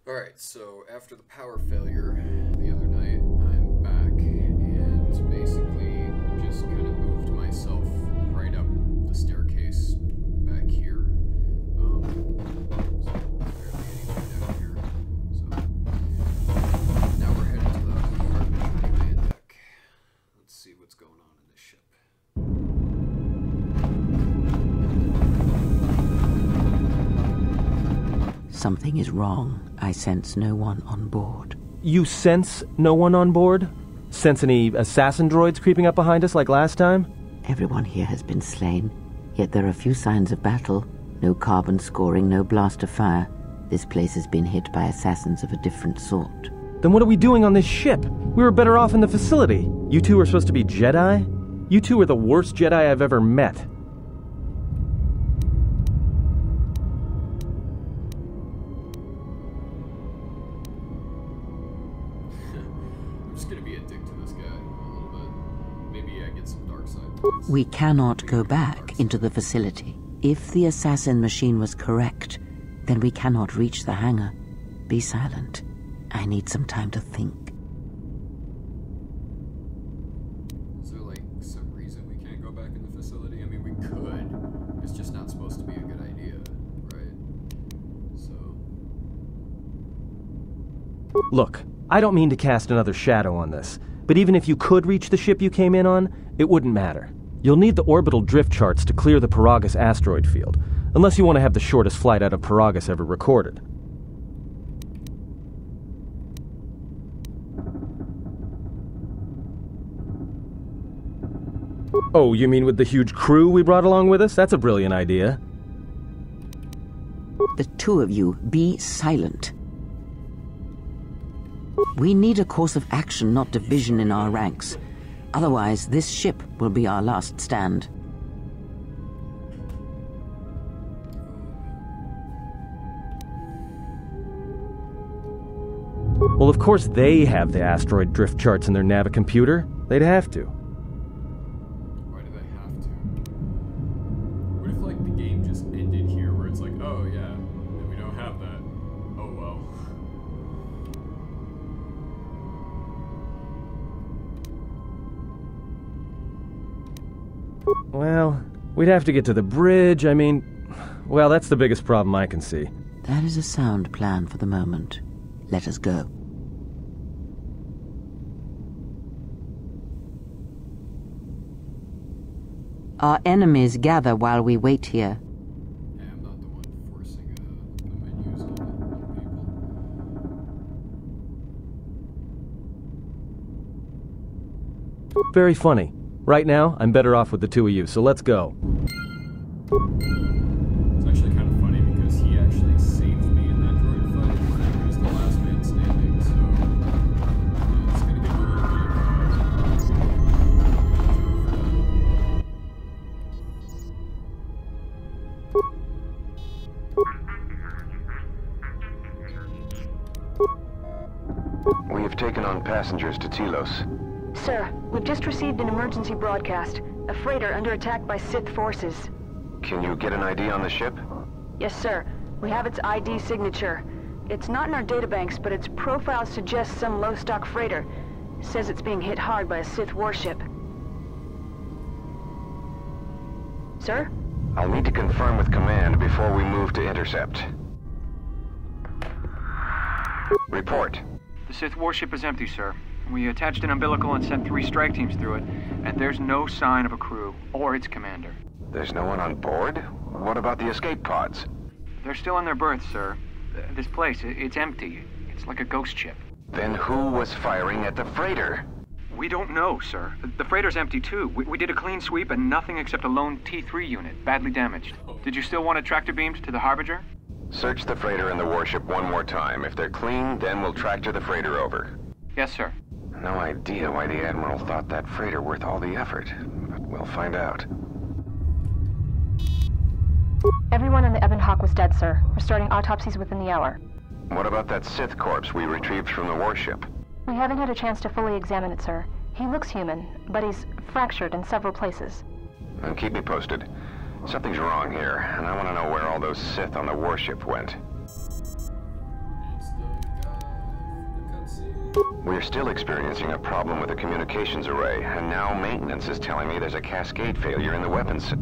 Alright, so after the power failure the other night, I'm back and basically just kind of moved myself right up the staircase back here. So barely anything down here. So now we're headed to the Harbinger command deck. Let's see what's going on in this ship. Something is wrong. I sense no one on board. You sense no one on board? Sense any assassin droids creeping up behind us like last time? Everyone here has been slain, yet there are few signs of battle. No carbon scoring, no blast of fire. This place has been hit by assassins of a different sort. Then what are we doing on this ship? We were better off in the facility. You two are supposed to be Jedi? You two are the worst Jedi I've ever met. We cannot go back into the facility. If the assassin machine was correct, then we cannot reach the hangar. Be silent. I need some time to think. Is there, like, some reason we can't go back in the facility? I mean, we could. It's just not supposed to be a good idea, right? So... Look, I don't mean to cast another shadow on this, but even if you could reach the ship you came in on, it wouldn't matter. You'll need the orbital drift charts to clear the Paragus asteroid field, unless you want to have the shortest flight out of Paragus ever recorded. Oh, you mean with the huge crew we brought along with us? That's a brilliant idea. The two of you, be silent. We need a course of action, not division in our ranks. Otherwise, this ship will be our last stand. Well, of course they have the asteroid drift charts in their Navicomputer. They'd have to. Why do they have to? What if, like, the game just ended here where it's like, oh yeah, and we don't have that. Oh well. Well, we'd have to get to the bridge. I mean, well, that's the biggest problem I can see. That is a sound plan for the moment. Let us go. Our enemies gather while we wait here. Hey, I'm not the one forcing the menus on people. Very funny. Right now, I'm better off with the two of you, so let's go. It's actually kind of funny because he actually saved me in that droid fight. He was the last man standing, so yeah, it's gonna give me a little bit of We have taken on passengers to Telos. Sir, we've just received an emergency broadcast. A freighter under attack by Sith forces. Can you get an ID on the ship? Yes, sir. We have its ID signature. It's not in our databanks, but its profile suggests some low-stock freighter. It says it's being hit hard by a Sith warship. Sir? I'll need to confirm with command before we move to intercept. Report. The Sith warship is empty, sir. We attached an umbilical and sent 3 strike teams through it, and there's no sign of a crew or its commander. There's no one on board? What about the escape pods? They're still in their berths, sir. This place, it's empty. It's like a ghost ship. Then who was firing at the freighter? We don't know, sir. The freighter's empty, too. We did a clean sweep and nothing except a lone T3 unit, badly damaged. Did you still want it tractor beamed to the Harbinger? Search the freighter and the warship one more time. If they're clean, then we'll tractor the freighter over. Yes, sir. No idea why the Admiral thought that freighter worth all the effort, but we'll find out. Everyone on the Ebon Hawk was dead, sir. We're starting autopsies within the hour. What about that Sith corpse we retrieved from the warship? We haven't had a chance to fully examine it, sir. He looks human, but he's fractured in several places. And keep me posted. Something's wrong here, and I want to know where all those Sith on the warship went. We're still experiencing a problem with the communications array, and now maintenance is telling me there's a cascade failure in the weapons.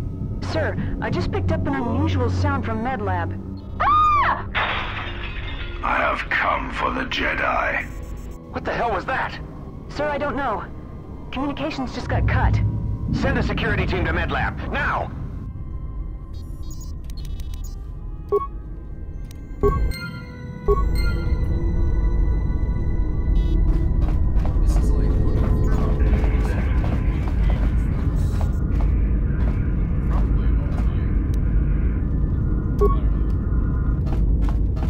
Sir, I just picked up an unusual sound from MedLab. Ah! I have come for the Jedi. What the hell was that? Sir, I don't know. Communications just got cut. Send a security team to MedLab, now! This is like one of the probably about to you. I don't know.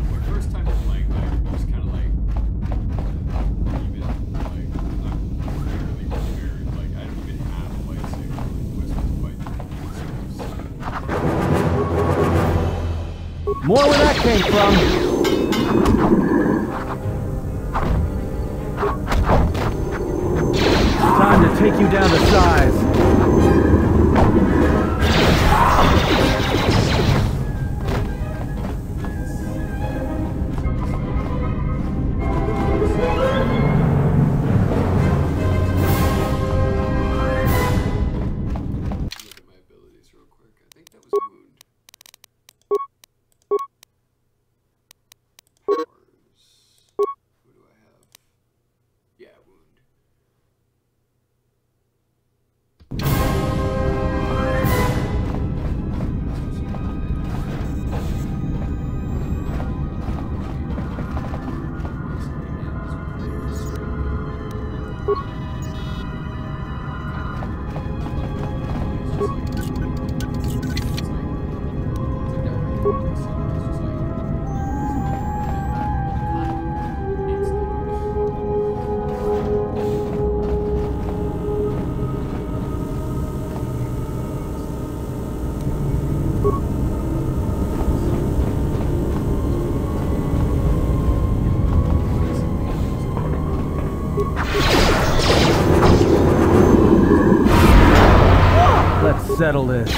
My first time playing that, it was kind of like even like I'm really prepared. Like I didn't even have a lightsaber. Like West was fighting. More where that came from. Time to take you down to size. Look at my abilities real quick. I think that was wound. Powers. Who do I have? Yeah, wound. Let's settle this.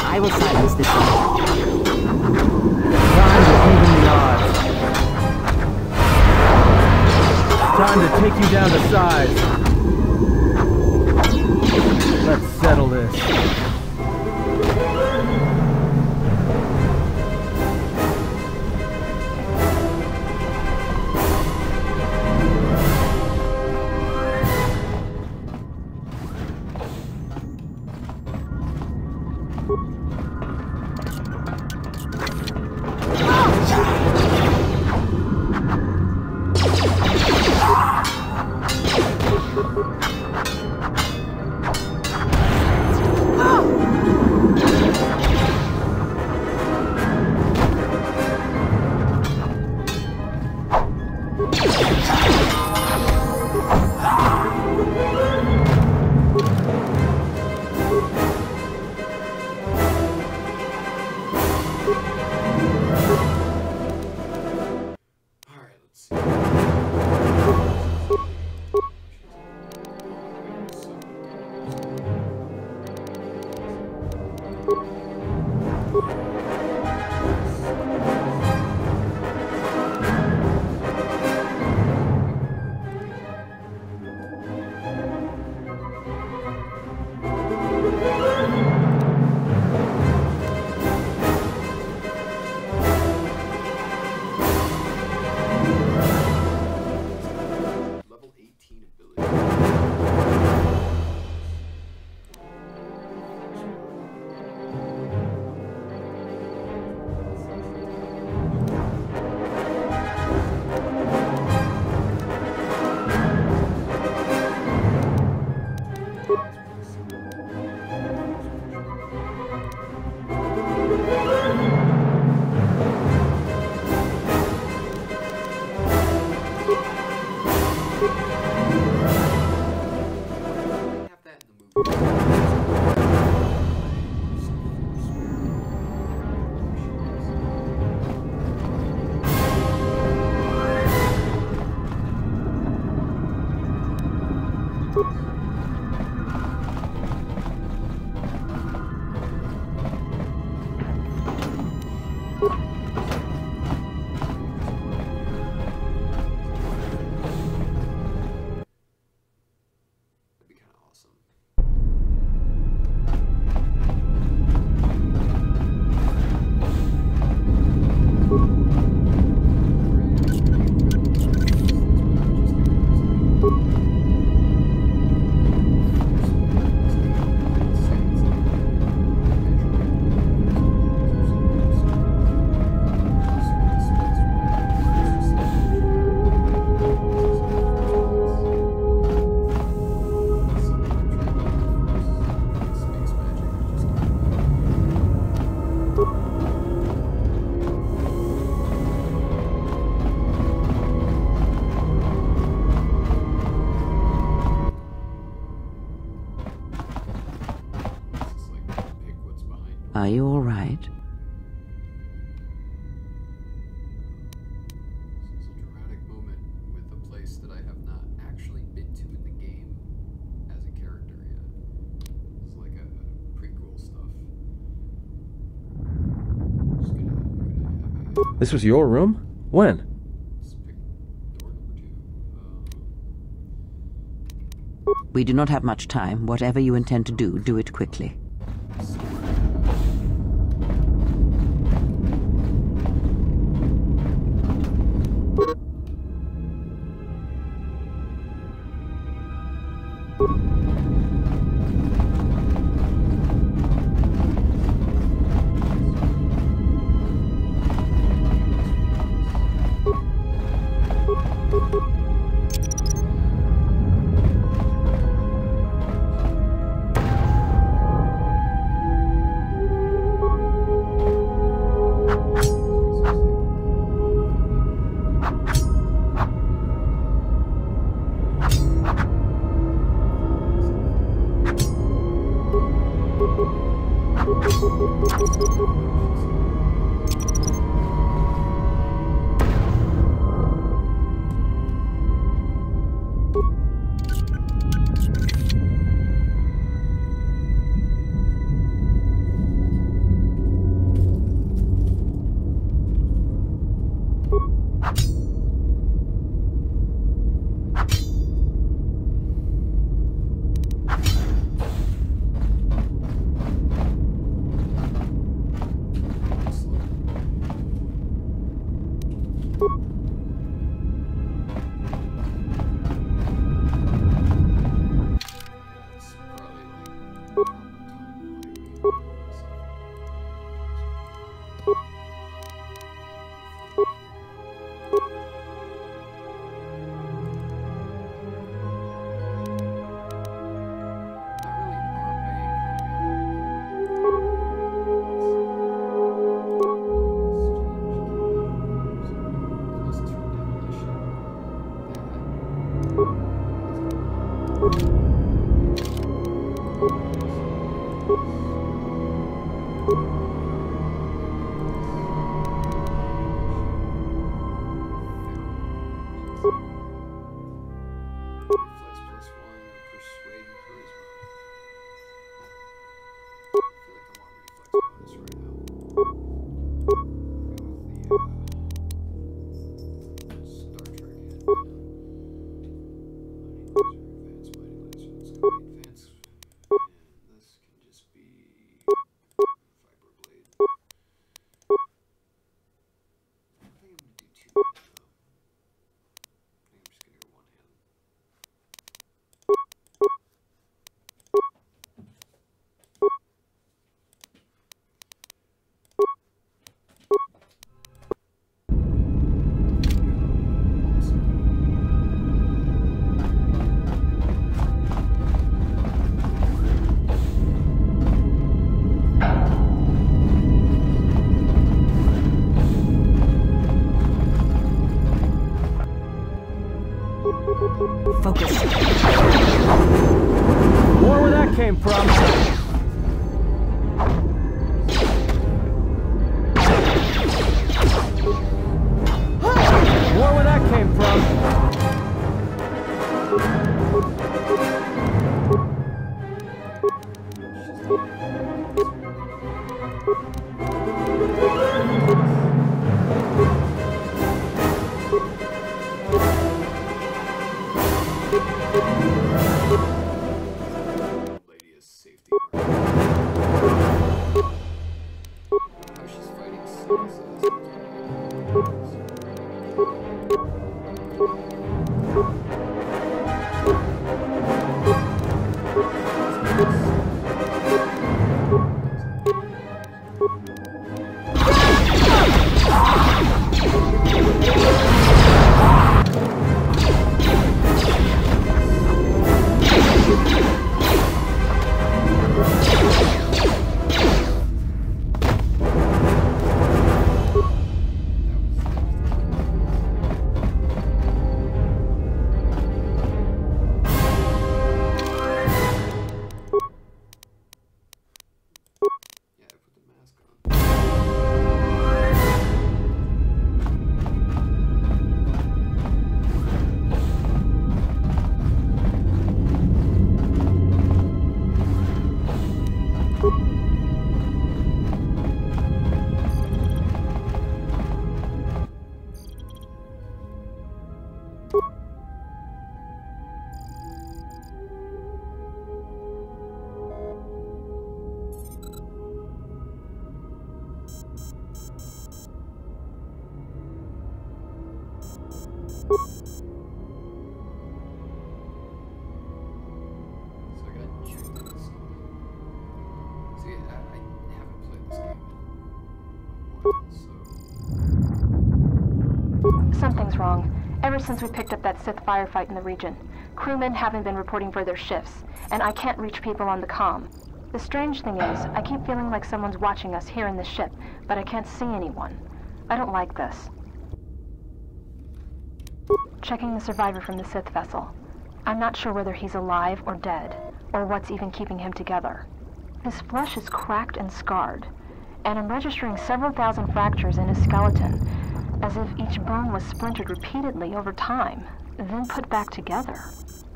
I will silence this one. Time to even the odds. Time to take you down to size. Let's settle this. Are you all right? This is a dramatic moment with a place that I have not actually been to in the game as a character yet. It's like a prequel stuff. Just gonna have a... This was your room? When? Let's pick door number 2. We do not have much time. Whatever you intend to do, do it quickly. Focus. More where that came from. More where that came from. Lady is safety. How she's fighting Sith. Something's wrong. Ever since we picked up that Sith firefight in the region, crewmen haven't been reporting for their shifts, and I can't reach people on the comm. The strange thing is, I keep feeling like someone's watching us here in the ship, but I can't see anyone. I don't like this. Checking the survivor from the Sith vessel. I'm not sure whether he's alive or dead, or what's even keeping him together. His flesh is cracked and scarred, and I'm registering several thousand fractures in his skeleton, as if each bone was splintered repeatedly over time, then put back together.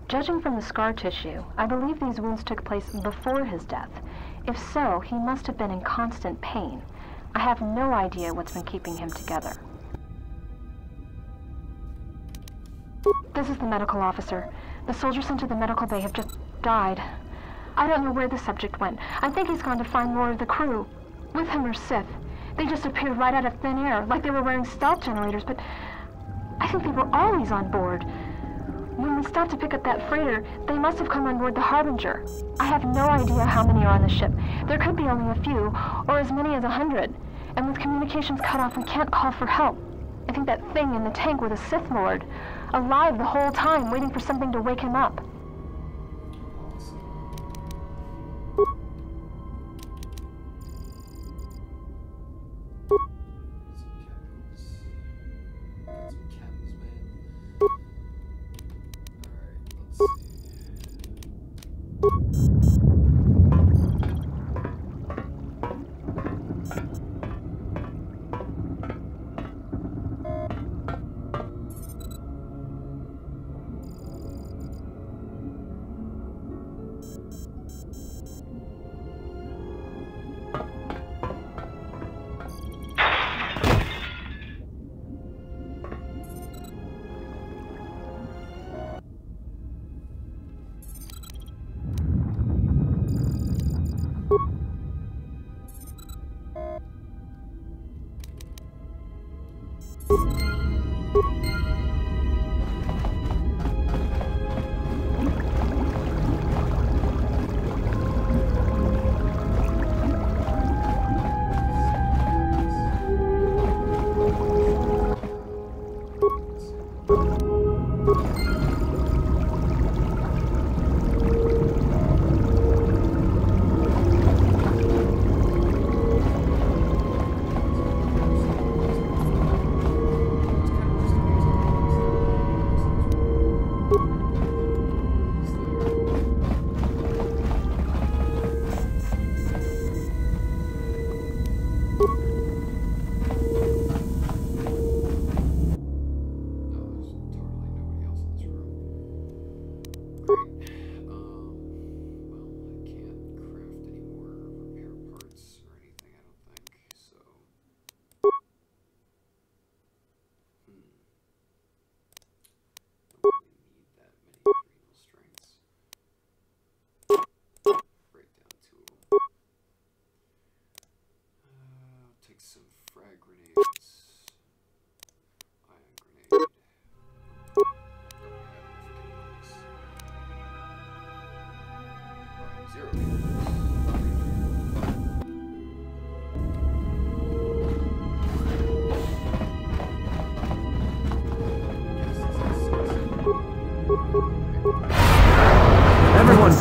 Judging from the scar tissue, I believe these wounds took place before his death. If so, he must have been in constant pain. I have no idea what's been keeping him together. This is the medical officer. The soldiers sent to the medical bay have just died. I don't know where the subject went. I think he's gone to find more of the crew. With him are Sith. They just appeared right out of thin air, like they were wearing stealth generators, but I think they were always on board. When we stopped to pick up that freighter, they must have come on board the Harbinger. I have no idea how many are on the ship. There could be only a few, or as many as 100. And with communications cut off, we can't call for help. I think that thing in the tank was a Sith Lord, alive the whole time, waiting for something to wake him up.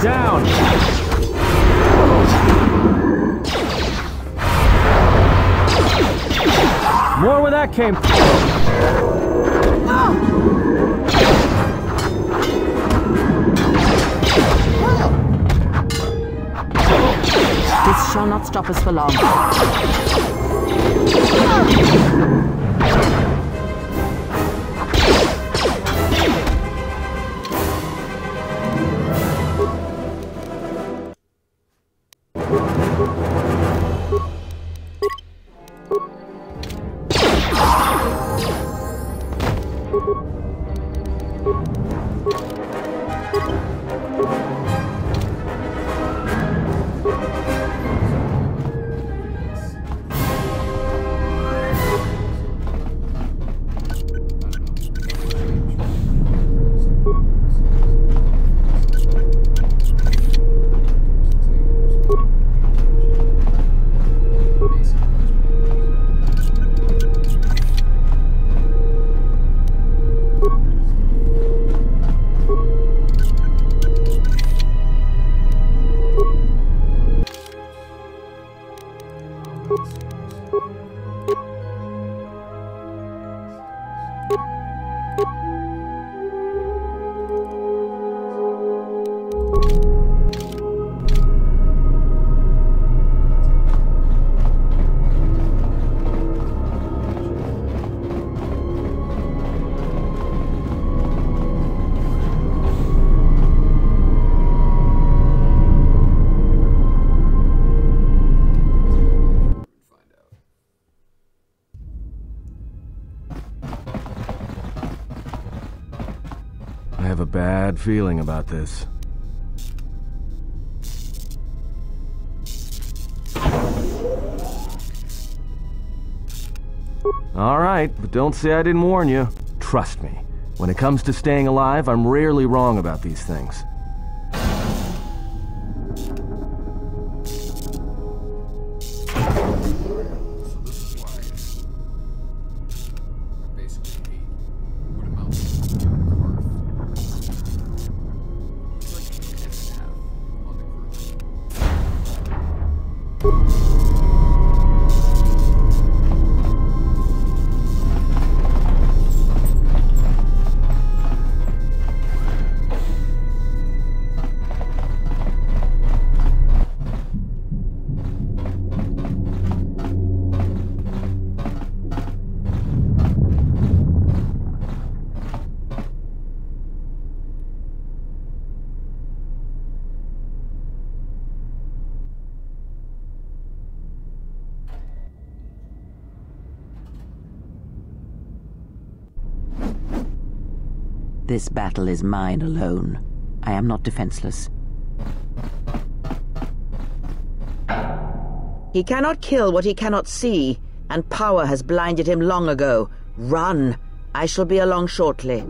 Down! More where that came from. This shall not stop us for long. I have a bad feeling about this. All right, but don't say I didn't warn you. Trust me, when it comes to staying alive, I'm rarely wrong about these things. This battle is mine alone. I am not defenseless. He cannot kill what he cannot see, and power has blinded him long ago. Run! I shall be along shortly.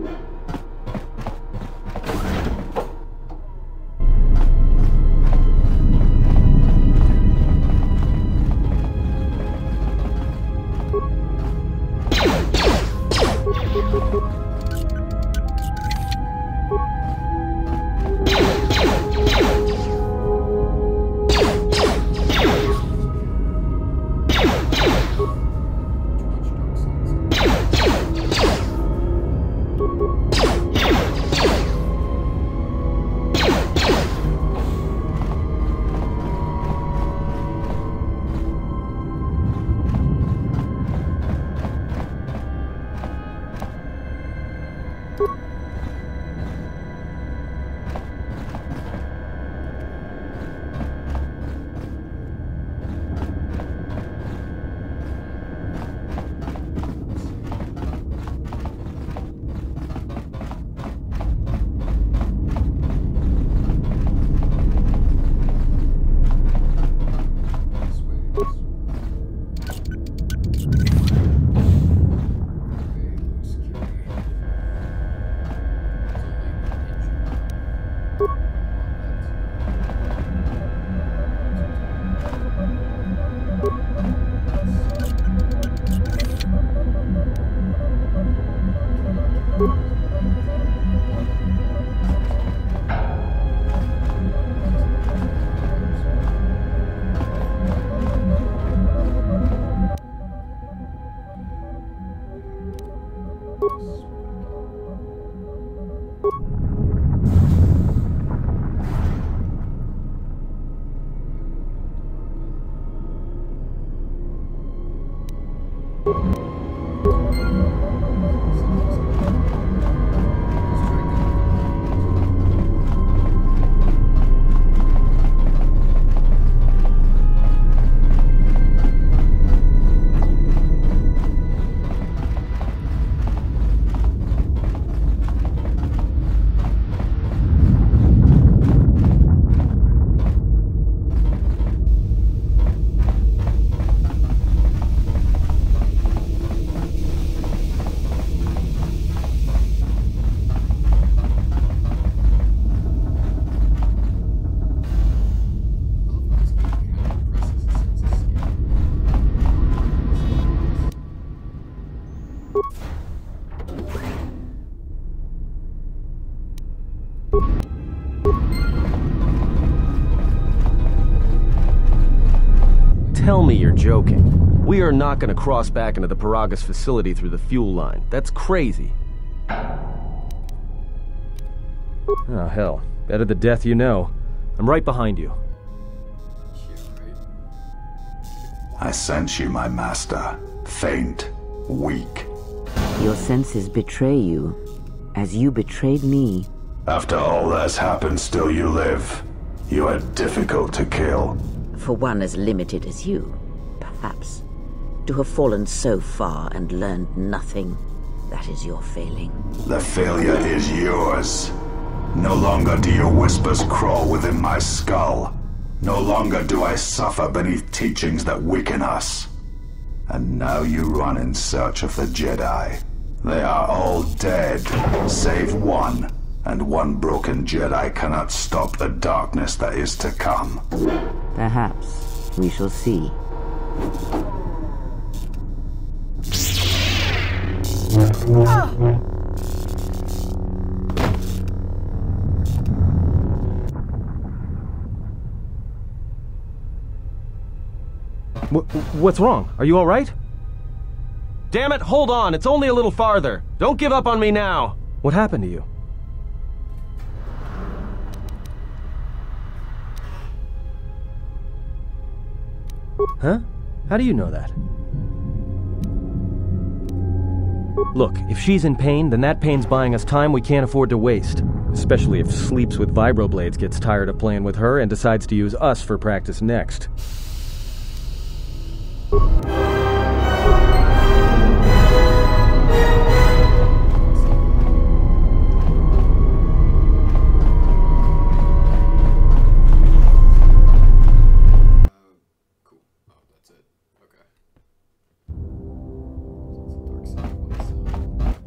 Tell me you're joking. We are not going to cross back into the Paragus facility through the fuel line. That's crazy. Oh, hell. Better the death you know. I'm right behind you. I sense you, my master. Faint. Weak. Your senses betray you, as you betrayed me. After all that's happened, still you live. You are difficult to kill. For one as limited as you, perhaps. To have fallen so far and learned nothing, that is your failing. The failure is yours. No longer do your whispers crawl within my skull. No longer do I suffer beneath teachings that weaken us. And now you run in search of the Jedi. They are all dead, save one. And one broken Jedi cannot stop the darkness that is to come. Perhaps. We shall see. What's wrong? Are you all right? Damn it, hold on. It's only a little farther. Don't give up on me now. What happened to you? Huh? How do you know that? Look, if she's in pain, then that pain's buying us time we can't afford to waste. Especially if Sleeps with Vibroblades gets tired of playing with her and decides to use us for practice next.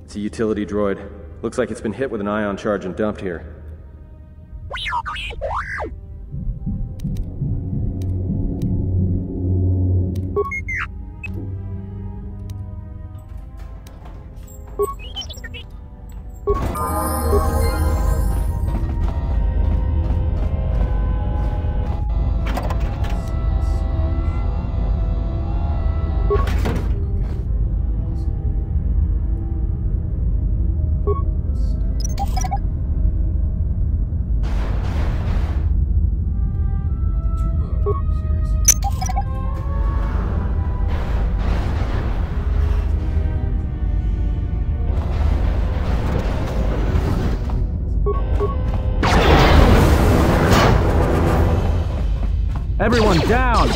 It's a utility droid. Looks like it's been hit with an ion charge and dumped here. Everyone down!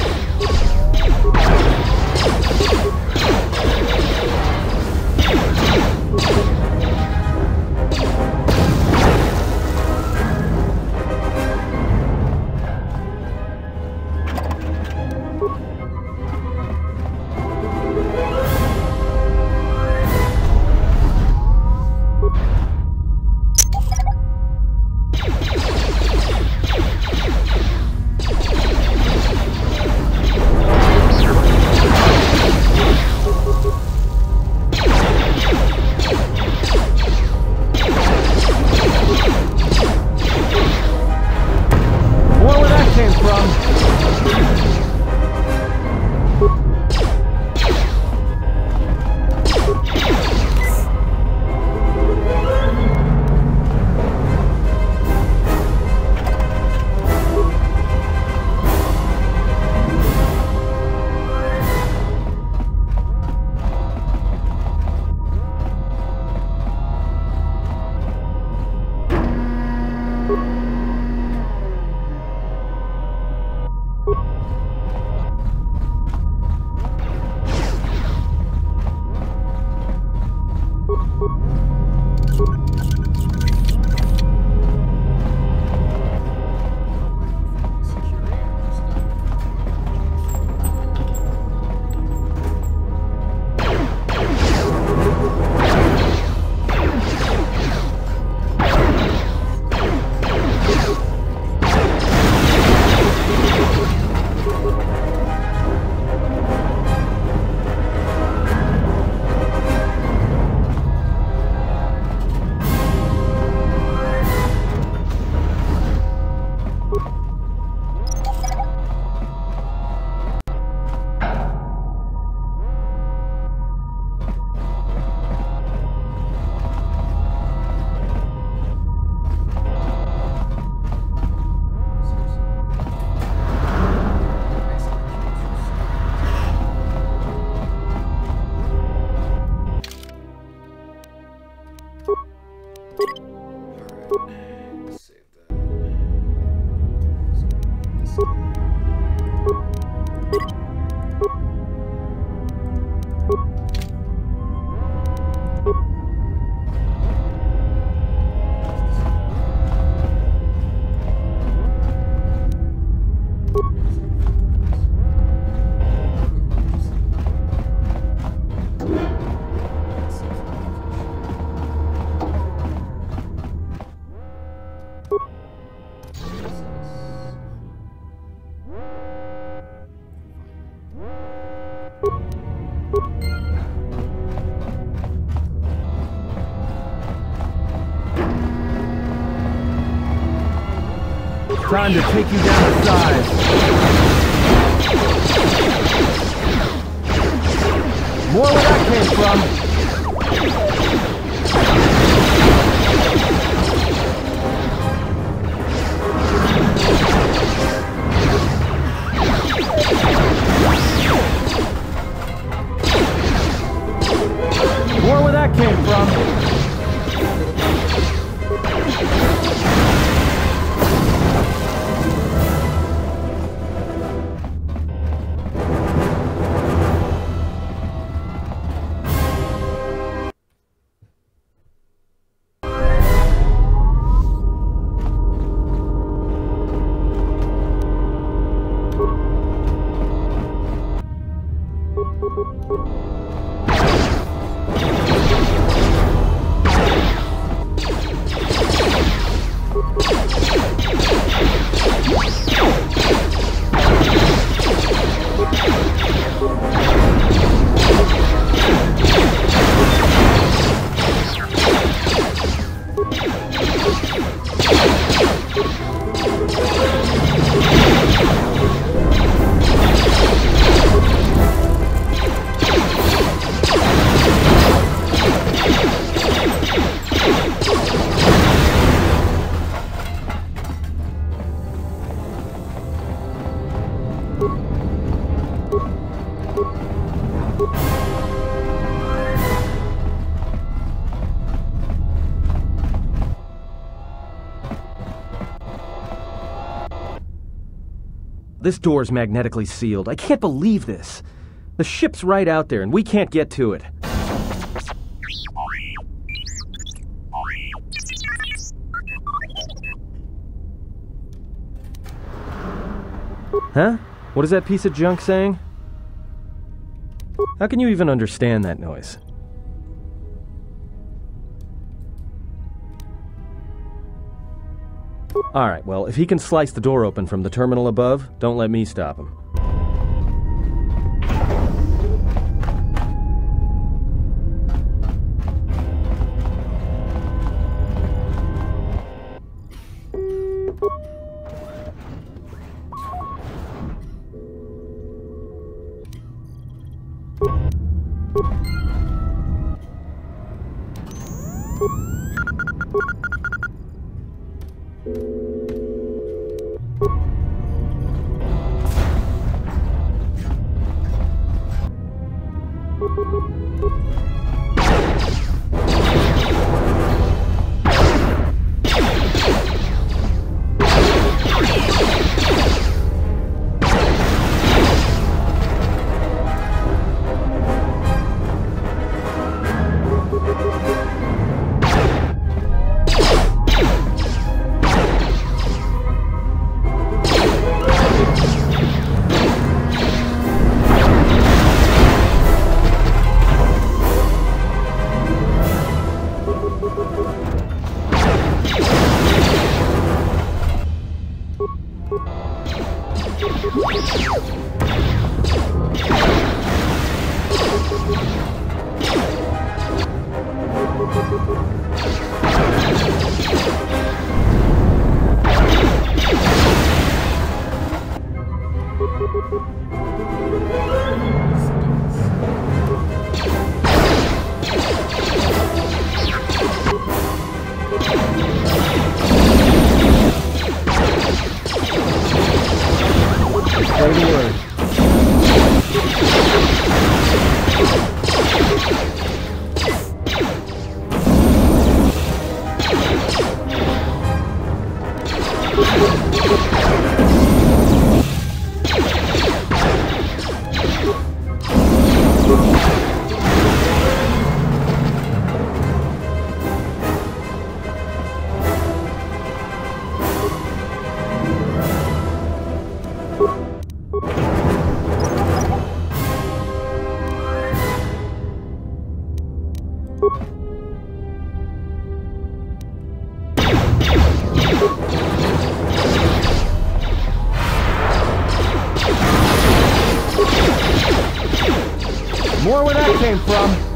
Alright, save that. This guy. Time to take you down to size. More where that came from. More where that came from. This door's magnetically sealed. I can't believe this. The ship's right out there, and we can't get to it. Huh? What is that piece of junk saying? How can you even understand that noise? Alright, well, if he can slice the door open from the terminal above, don't let me stop him. More where that came from.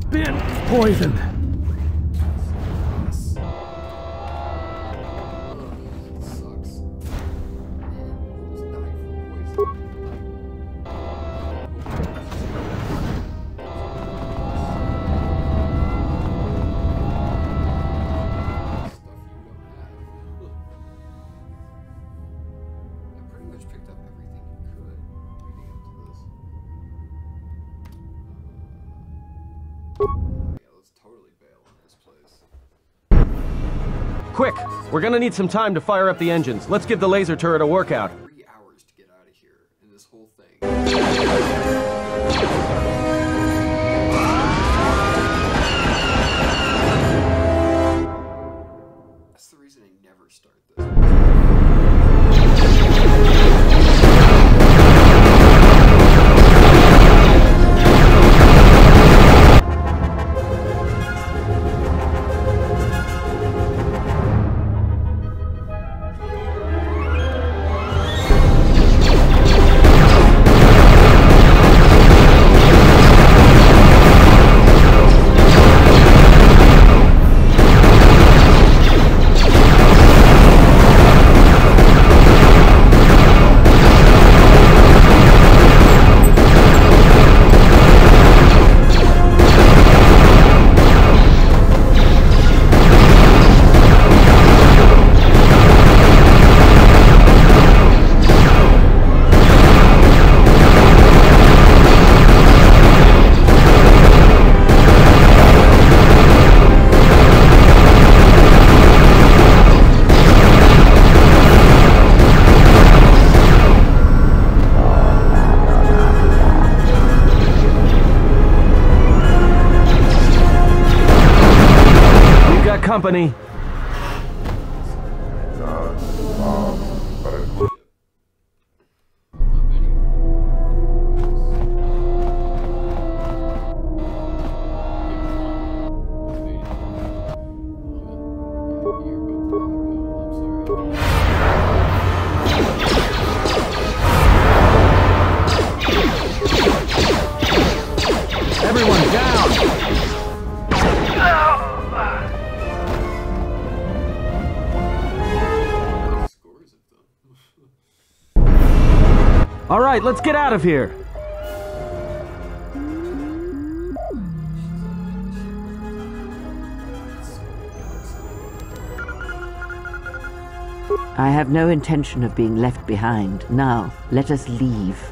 Been poisoned. Quick! We're gonna need some time to fire up the engines. Let's give the laser turret a workout. 3 hours to get out of here, and this whole thing. company. Everyone down! All right, let's get out of here. I have no intention of being left behind. Now, let us leave.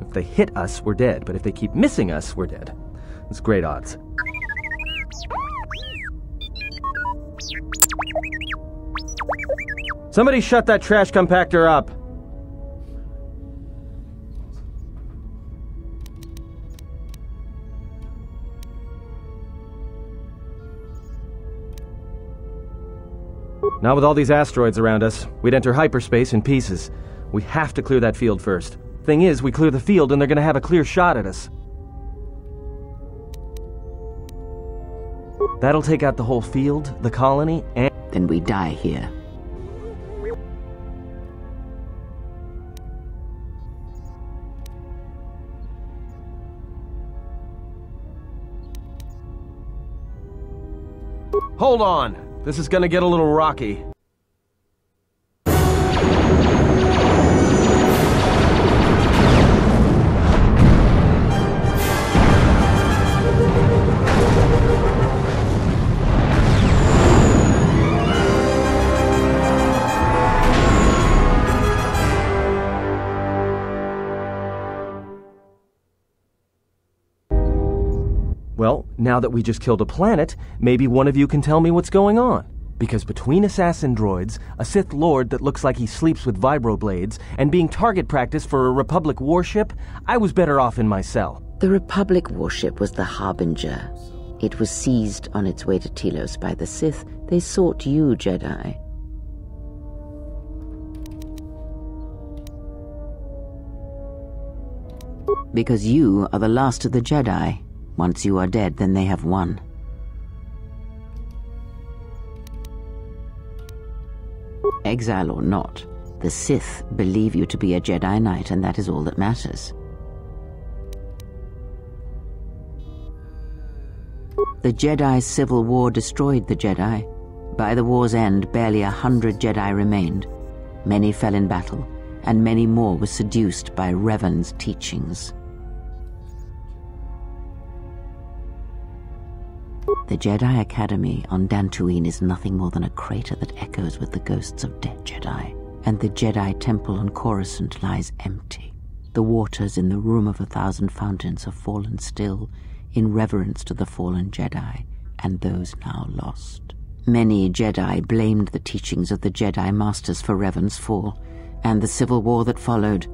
If they hit us, we're dead, but if they keep missing us, we're dead. It's great odds. Somebody shut that trash compactor up. Not with all these asteroids around us. We'd enter hyperspace in pieces. We have to clear that field first. Thing is, we clear the field and they're gonna have a clear shot at us. That'll take out the whole field, the colony, and... Then we die here. Hold on! This is gonna get a little rocky. Well, now that we just killed a planet, maybe one of you can tell me what's going on. Because between assassin droids, a Sith Lord that looks like he sleeps with vibroblades, and being target practice for a Republic warship, I was better off in my cell. The Republic warship was the Harbinger. It was seized on its way to Telos by the Sith. They sought you, Jedi. Because you are the last of the Jedi. Once you are dead, then they have won. Exile or not, the Sith believe you to be a Jedi Knight, and that is all that matters. The Jedi Civil War destroyed the Jedi. By the war's end, barely 100 Jedi remained. Many fell in battle, and many more were seduced by Revan's teachings. The Jedi Academy on Dantooine is nothing more than a crater that echoes with the ghosts of dead Jedi, and the Jedi Temple on Coruscant lies empty. The waters in the Room of 1,000 Fountains have fallen still, in reverence to the fallen Jedi, and those now lost. Many Jedi blamed the teachings of the Jedi Masters for Revan's fall, and the civil war that followed.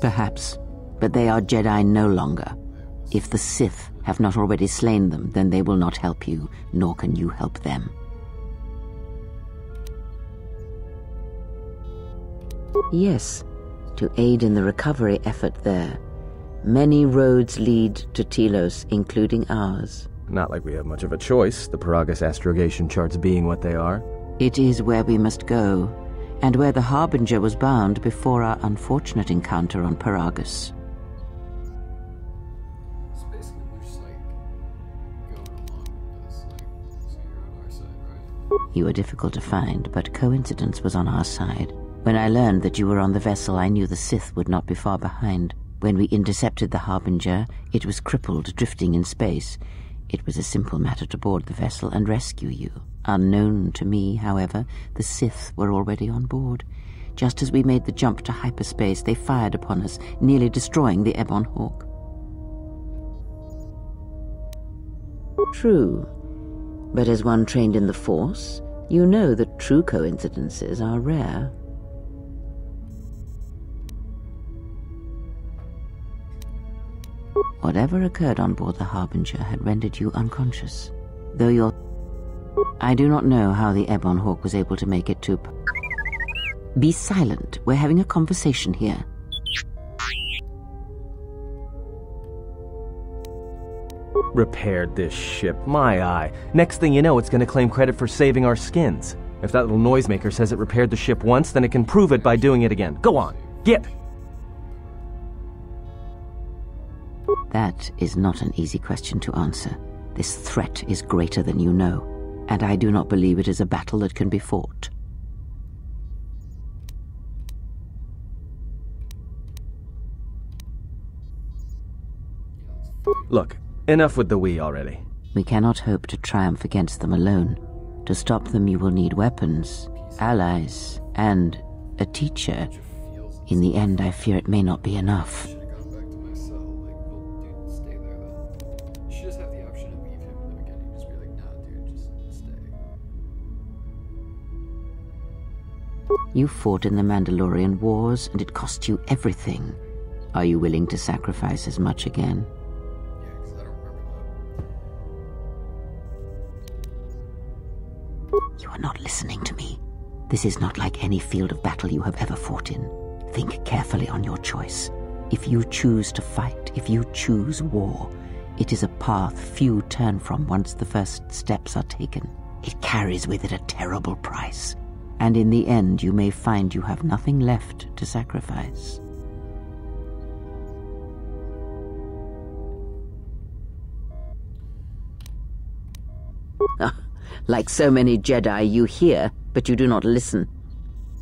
Perhaps, but they are Jedi no longer. If the Sith have not already slain them, then they will not help you, nor can you help them. Yes, to aid in the recovery effort there. Many roads lead to Telos, including ours. Not like we have much of a choice, the Peragus astrogation charts being what they are. It is where we must go, and where the Harbinger was bound before our unfortunate encounter on Peragus. It's basically we're just like going along with this, like, so you're on our side, right? You were difficult to find, but coincidence was on our side. When I learned that you were on the vessel, I knew the Sith would not be far behind. When we intercepted the Harbinger, it was crippled, drifting in space. It was a simple matter to board the vessel and rescue you. Unknown to me, however, the Sith were already on board. Just as we made the jump to hyperspace, they fired upon us, nearly destroying the Ebon Hawk. True. But as one trained in the Force, you know that true coincidences are rare. Whatever occurred on board the Harbinger had rendered you unconscious. Though you're... I do not know how the Ebon Hawk was able to make it to... Be silent. We're having a conversation here. Repaired this ship. My eye. Next thing you know, it's going to claim credit for saving our skins. If that little noisemaker says it repaired the ship once, then it can prove it by doing it again. Go on. Get! That is not an easy question to answer. This threat is greater than you know, and I do not believe it is a battle that can be fought. Look, enough with the we already. We cannot hope to triumph against them alone. To stop them, you will need weapons, allies, and a teacher. In the end, I fear it may not be enough. You fought in the Mandalorian Wars, and it cost you everything. Are you willing to sacrifice as much again? Yeah, because I don't remember that. You are not listening to me. This is not like any field of battle you have ever fought in. Think carefully on your choice. If you choose to fight, if you choose war, it is a path few turn from once the first steps are taken. It carries with it a terrible price. And in the end, you may find you have nothing left to sacrifice. Like so many Jedi, you hear, but you do not listen.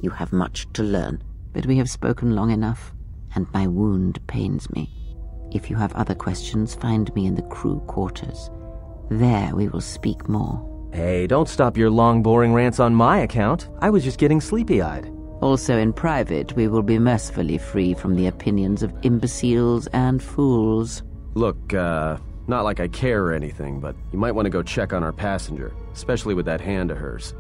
You have much to learn, but we have spoken long enough, and my wound pains me. If you have other questions, find me in the crew quarters. There we will speak more. Hey, don't stop your long, boring rants on my account. I was just getting sleepy-eyed. Also in private, we will be mercifully free from the opinions of imbeciles and fools. Look, not like I care or anything, but you might want to go check on our passenger, especially with that hand of hers.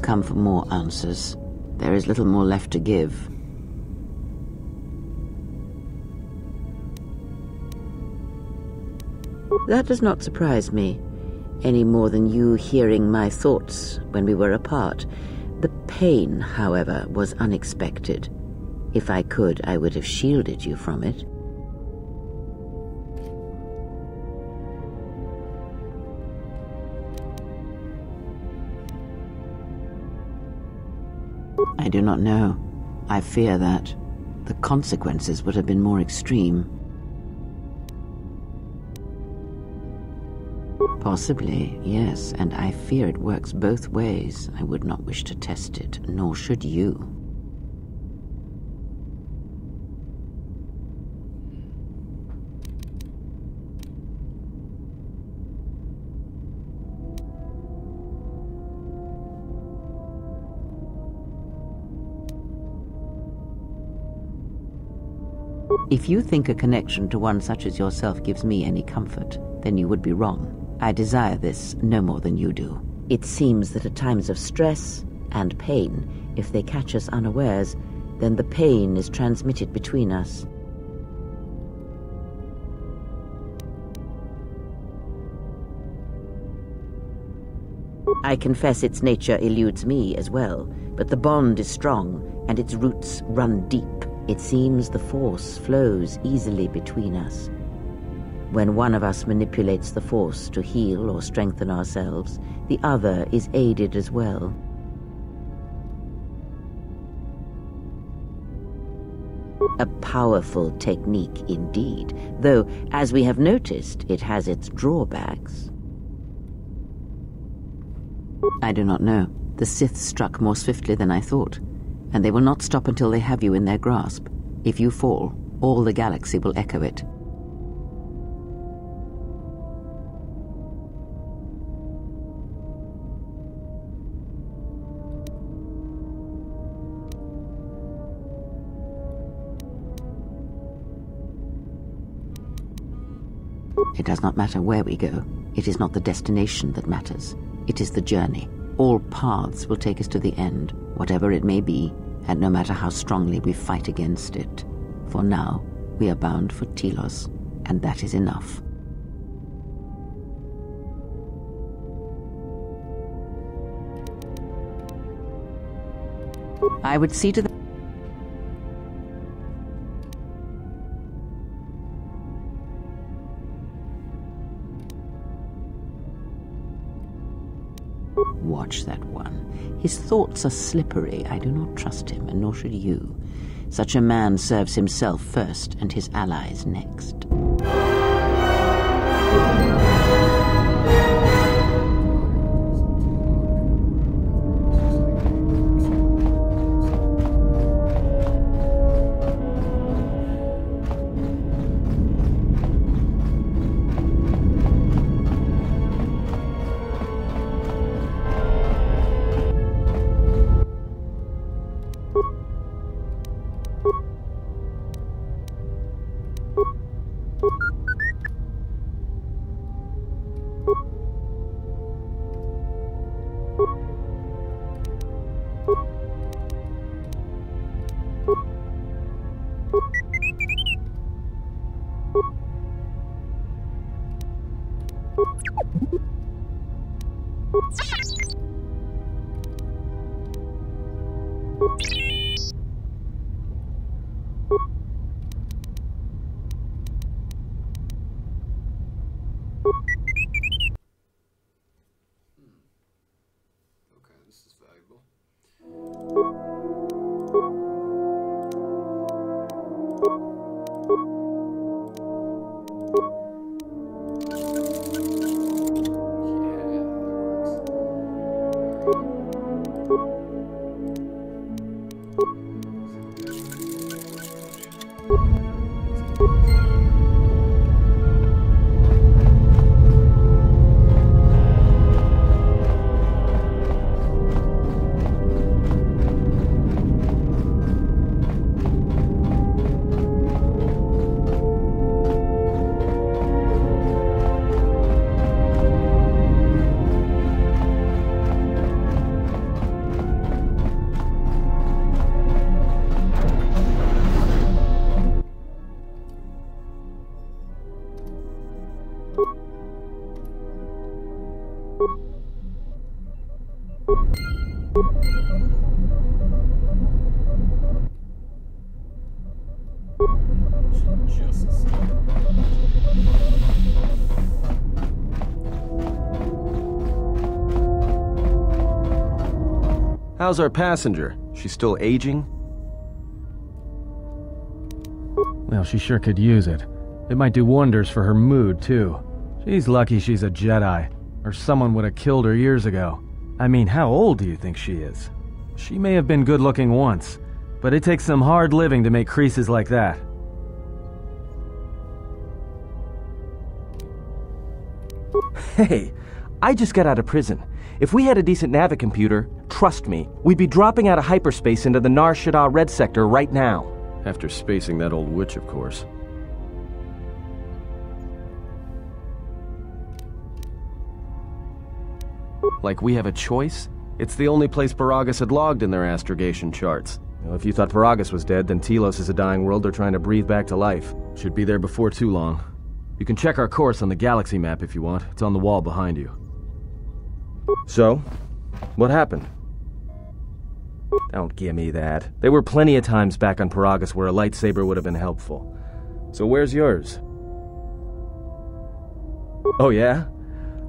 Come for more answers. There is little more left to give. That does not surprise me, any more than you hearing my thoughts when we were apart. The pain, however, was unexpected. If I could, I would have shielded you from it. I do not know. I fear that the consequences would have been more extreme. Possibly, yes, and I fear it works both ways. I would not wish to test it, nor should you. If you think a connection to one such as yourself gives me any comfort, then you would be wrong. I desire this no more than you do. It seems that at times of stress and pain, if they catch us unawares, then the pain is transmitted between us. I confess its nature eludes me as well, but the bond is strong and its roots run deep. It seems the force flows easily between us. When one of us manipulates the force to heal or strengthen ourselves, the other is aided as well. A powerful technique indeed, though, as we have noticed, it has its drawbacks. I do not know. The Sith struck more swiftly than I thought, and they will not stop until they have you in their grasp. If you fall, all the galaxy will echo it. It does not matter where we go. It is not the destination that matters. It is the journey. All paths will take us to the end, whatever it may be, and no matter how strongly we fight against it. For now, we are bound for Telos, and that is enough. I would see to the... Watch that one. His thoughts are slippery. I do not trust him, and nor should you. Such a man serves himself first, and his allies next. Okay, this is valuable. How's our passenger? She's still aging? Well, she sure could use it. It might do wonders for her mood, too. She's lucky she's a Jedi, or someone would have killed her years ago. I mean, how old do you think she is? She may have been good-looking once, but it takes some hard living to make creases like that. Hey, I just got out of prison. If we had a decent navicomputer, trust me, we'd be dropping out of hyperspace into the Nar Shaddaa Red Sector right now. After spacing that old witch, of course. Like we have a choice? It's the only place Paragus had logged in their astrogation charts. If you thought Paragus was dead, then Telos is a dying world they're trying to breathe back to life. Should be there before too long. You can check our course on the galaxy map if you want. It's on the wall behind you. So, what happened? Don't give me that. There were plenty of times back on Paragus where a lightsaber would have been helpful. So where's yours? Oh yeah?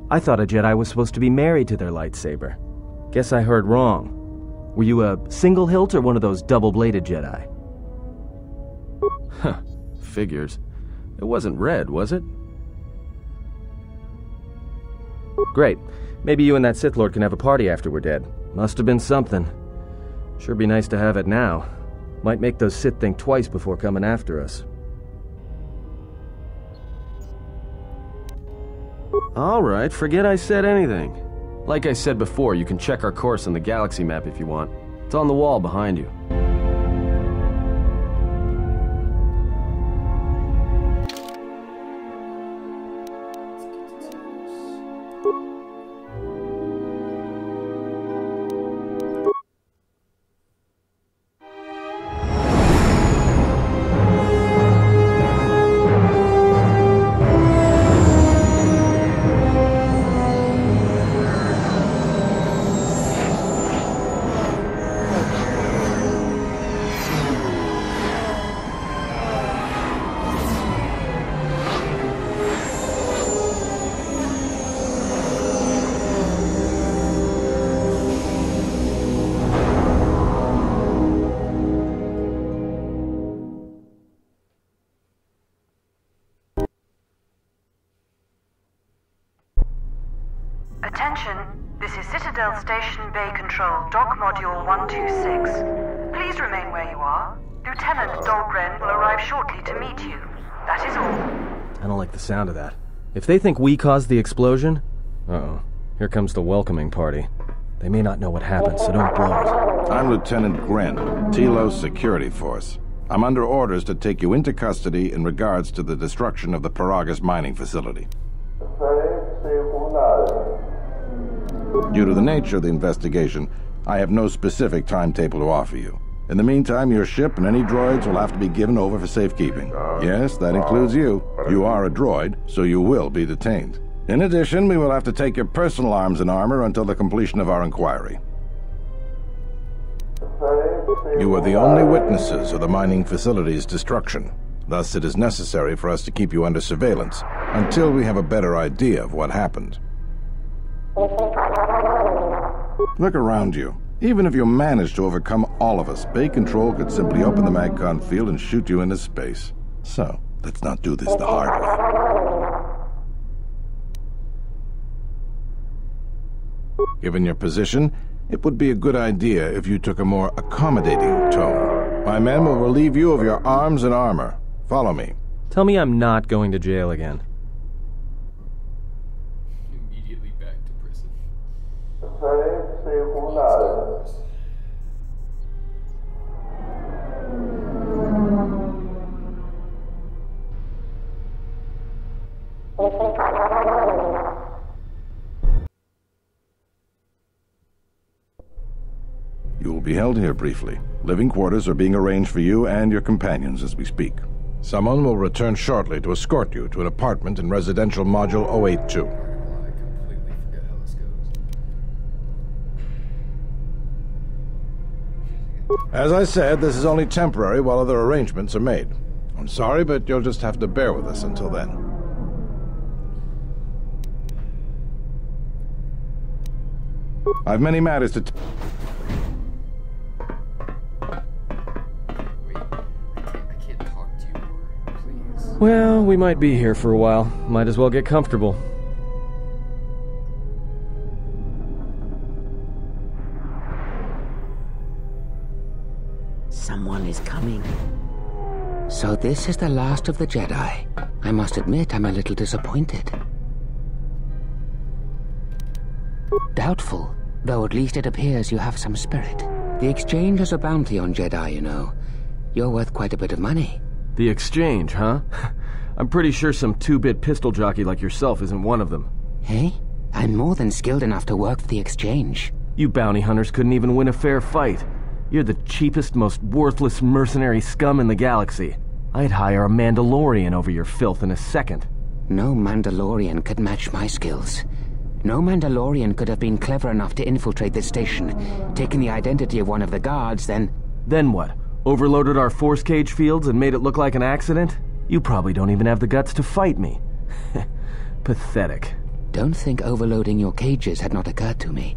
I thought a Jedi was supposed to be married to their lightsaber. Guess I heard wrong. Were you a single hilt or one of those double-bladed Jedi? Huh, figures. It wasn't red, was it? Great. Maybe you and that Sith Lord can have a party after we're dead. Must have been something. Sure be nice to have it now. Might make those Sith think twice before coming after us. Alright, forget I said anything. Like I said before, you can check our course on the galaxy map if you want. It's on the wall behind you. Attention, this is Citadel Station Bay Control, Dock Module 126. Please remain where you are. Lieutenant Dahlgren will arrive shortly to meet you. That is all. I don't like the sound of that. If they think we caused the explosion... Uh-oh. Here comes the welcoming party. They may not know what happened, so don't blow it. I'm Lieutenant Gren, Telos Security Force. I'm under orders to take you into custody in regards to the destruction of the Paragus mining facility. Due to the nature of the investigation, I have no specific timetable to offer you. In the meantime, your ship and any droids will have to be given over for safekeeping. Yes, that includes you. You are a droid, so you will be detained. In addition, we will have to take your personal arms and armor until the completion of our inquiry. You are the only witnesses of the mining facility's destruction. Thus, it is necessary for us to keep you under surveillance until we have a better idea of what happened. Look around you. Even if you manage to overcome all of us, Bay Control could simply open the MagCon field and shoot you into space. So, let's not do this the hard way. Given your position, it would be a good idea if you took a more accommodating tone. My men will relieve you of your arms and armor. Follow me. Tell me I'm not going to jail again. Immediately back to prison. You will be held here briefly. Living quarters are being arranged for you and your companions as we speak. Someone will return shortly to escort you to an apartment in Residential Module 082. I completely forget how this goes. As I said, this is only temporary while other arrangements are made. I'm sorry, but you'll just have to bear with us until then. I've many matters to... Well, we might be here for a while. Might as well get comfortable. Someone is coming. So this is the last of the Jedi. I must admit I'm a little disappointed. Doubtful, though at least it appears you have some spirit. The exchange is a bounty on Jedi, you know. You're worth quite a bit of money. The exchange, huh? I'm pretty sure some two-bit pistol jockey like yourself isn't one of them. Hey? I'm more than skilled enough to work for the exchange. You bounty hunters couldn't even win a fair fight. You're the cheapest, most worthless mercenary scum in the galaxy. I'd hire a Mandalorian over your filth in a second. No Mandalorian could match my skills. No Mandalorian could have been clever enough to infiltrate this station, taken the identity of one of the guards, then... Then what? Overloaded our force cage fields and made it look like an accident? You probably don't even have the guts to fight me. Pathetic. Don't think overloading your cages had not occurred to me.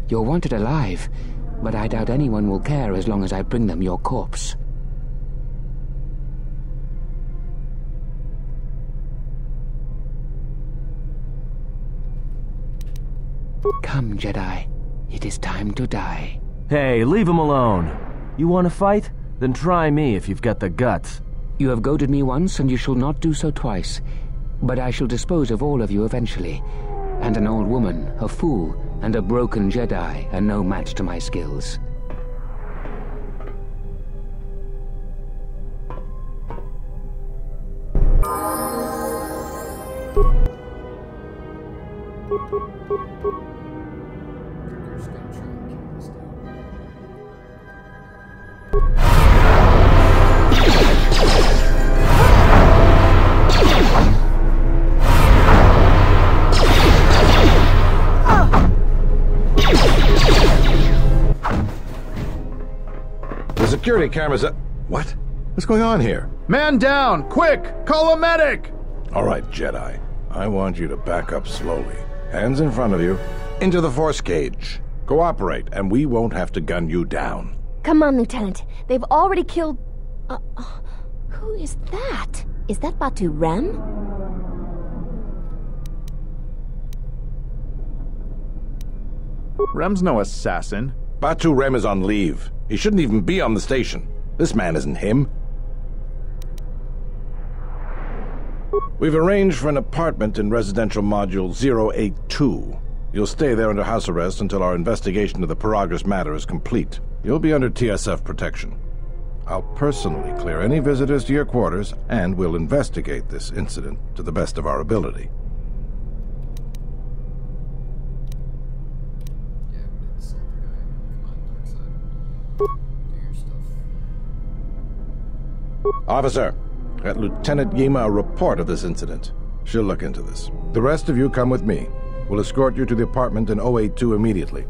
You're wanted alive, but I doubt anyone will care as long as I bring them your corpse. Come, Jedi. It is time to die. Hey, leave him alone. You want to fight? Then try me if you've got the guts. You have goaded me once, and you shall not do so twice. But I shall dispose of all of you eventually. And an old woman, a fool, and a broken Jedi are no match to my skills. Security cameras. What? What's going on here? Man down! Quick! Call a medic! All right, Jedi. I want you to back up slowly. Hands in front of you. Into the force cage. Cooperate, and we won't have to gun you down. Come on, Lieutenant. They've already killed... who is that? Is that Batu Rem? Rem's no assassin. Batu Rem is on leave. He shouldn't even be on the station. This man isn't him. We've arranged for an apartment in residential module 082. You'll stay there under house arrest until our investigation of the Paragus matter is complete. You'll be under TSF protection. I'll personally clear any visitors to your quarters, and we'll investigate this incident to the best of our ability. Officer, get Lieutenant Yima a report of this incident. She'll look into this. The rest of you come with me. We'll escort you to the apartment in 082 immediately.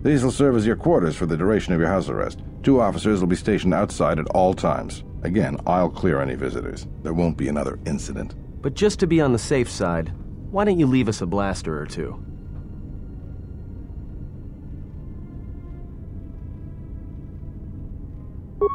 These will serve as your quarters for the duration of your house arrest. 2 officers will be stationed outside at all times. Again, I'll clear any visitors. There won't be another incident. But just to be on the safe side, why don't you leave us a blaster or two?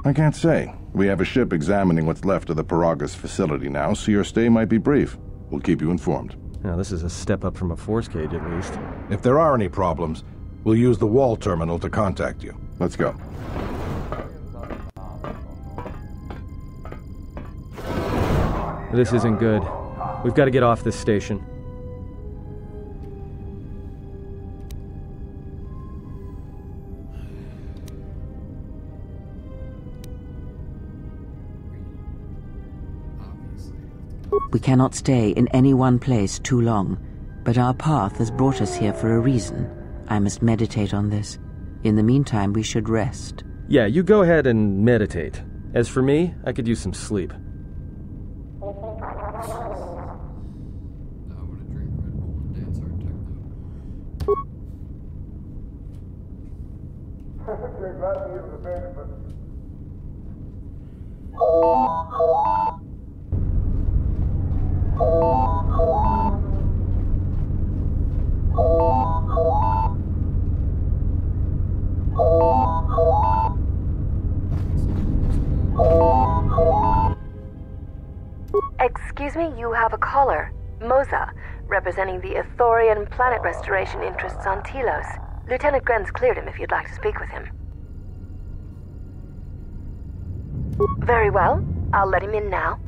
I can't say. We have a ship examining what's left of the Paragus facility now, so your stay might be brief. We'll keep you informed. Now, this is a step up from a force cage, at least. If there are any problems, we'll use the wall terminal to contact you. Let's go. This isn't good. We've got to get off this station. We cannot stay in any one place too long, but our path has brought us here for a reason. I must meditate on this. In the meantime, we should rest. Yeah, you go ahead and meditate. As for me, I could use some sleep. Excuse me, you have a caller. Moza, representing the Ithorian planet restoration interests on Telos. Lieutenant Grenz cleared him if you'd like to speak with him. Very well. I'll let him in now.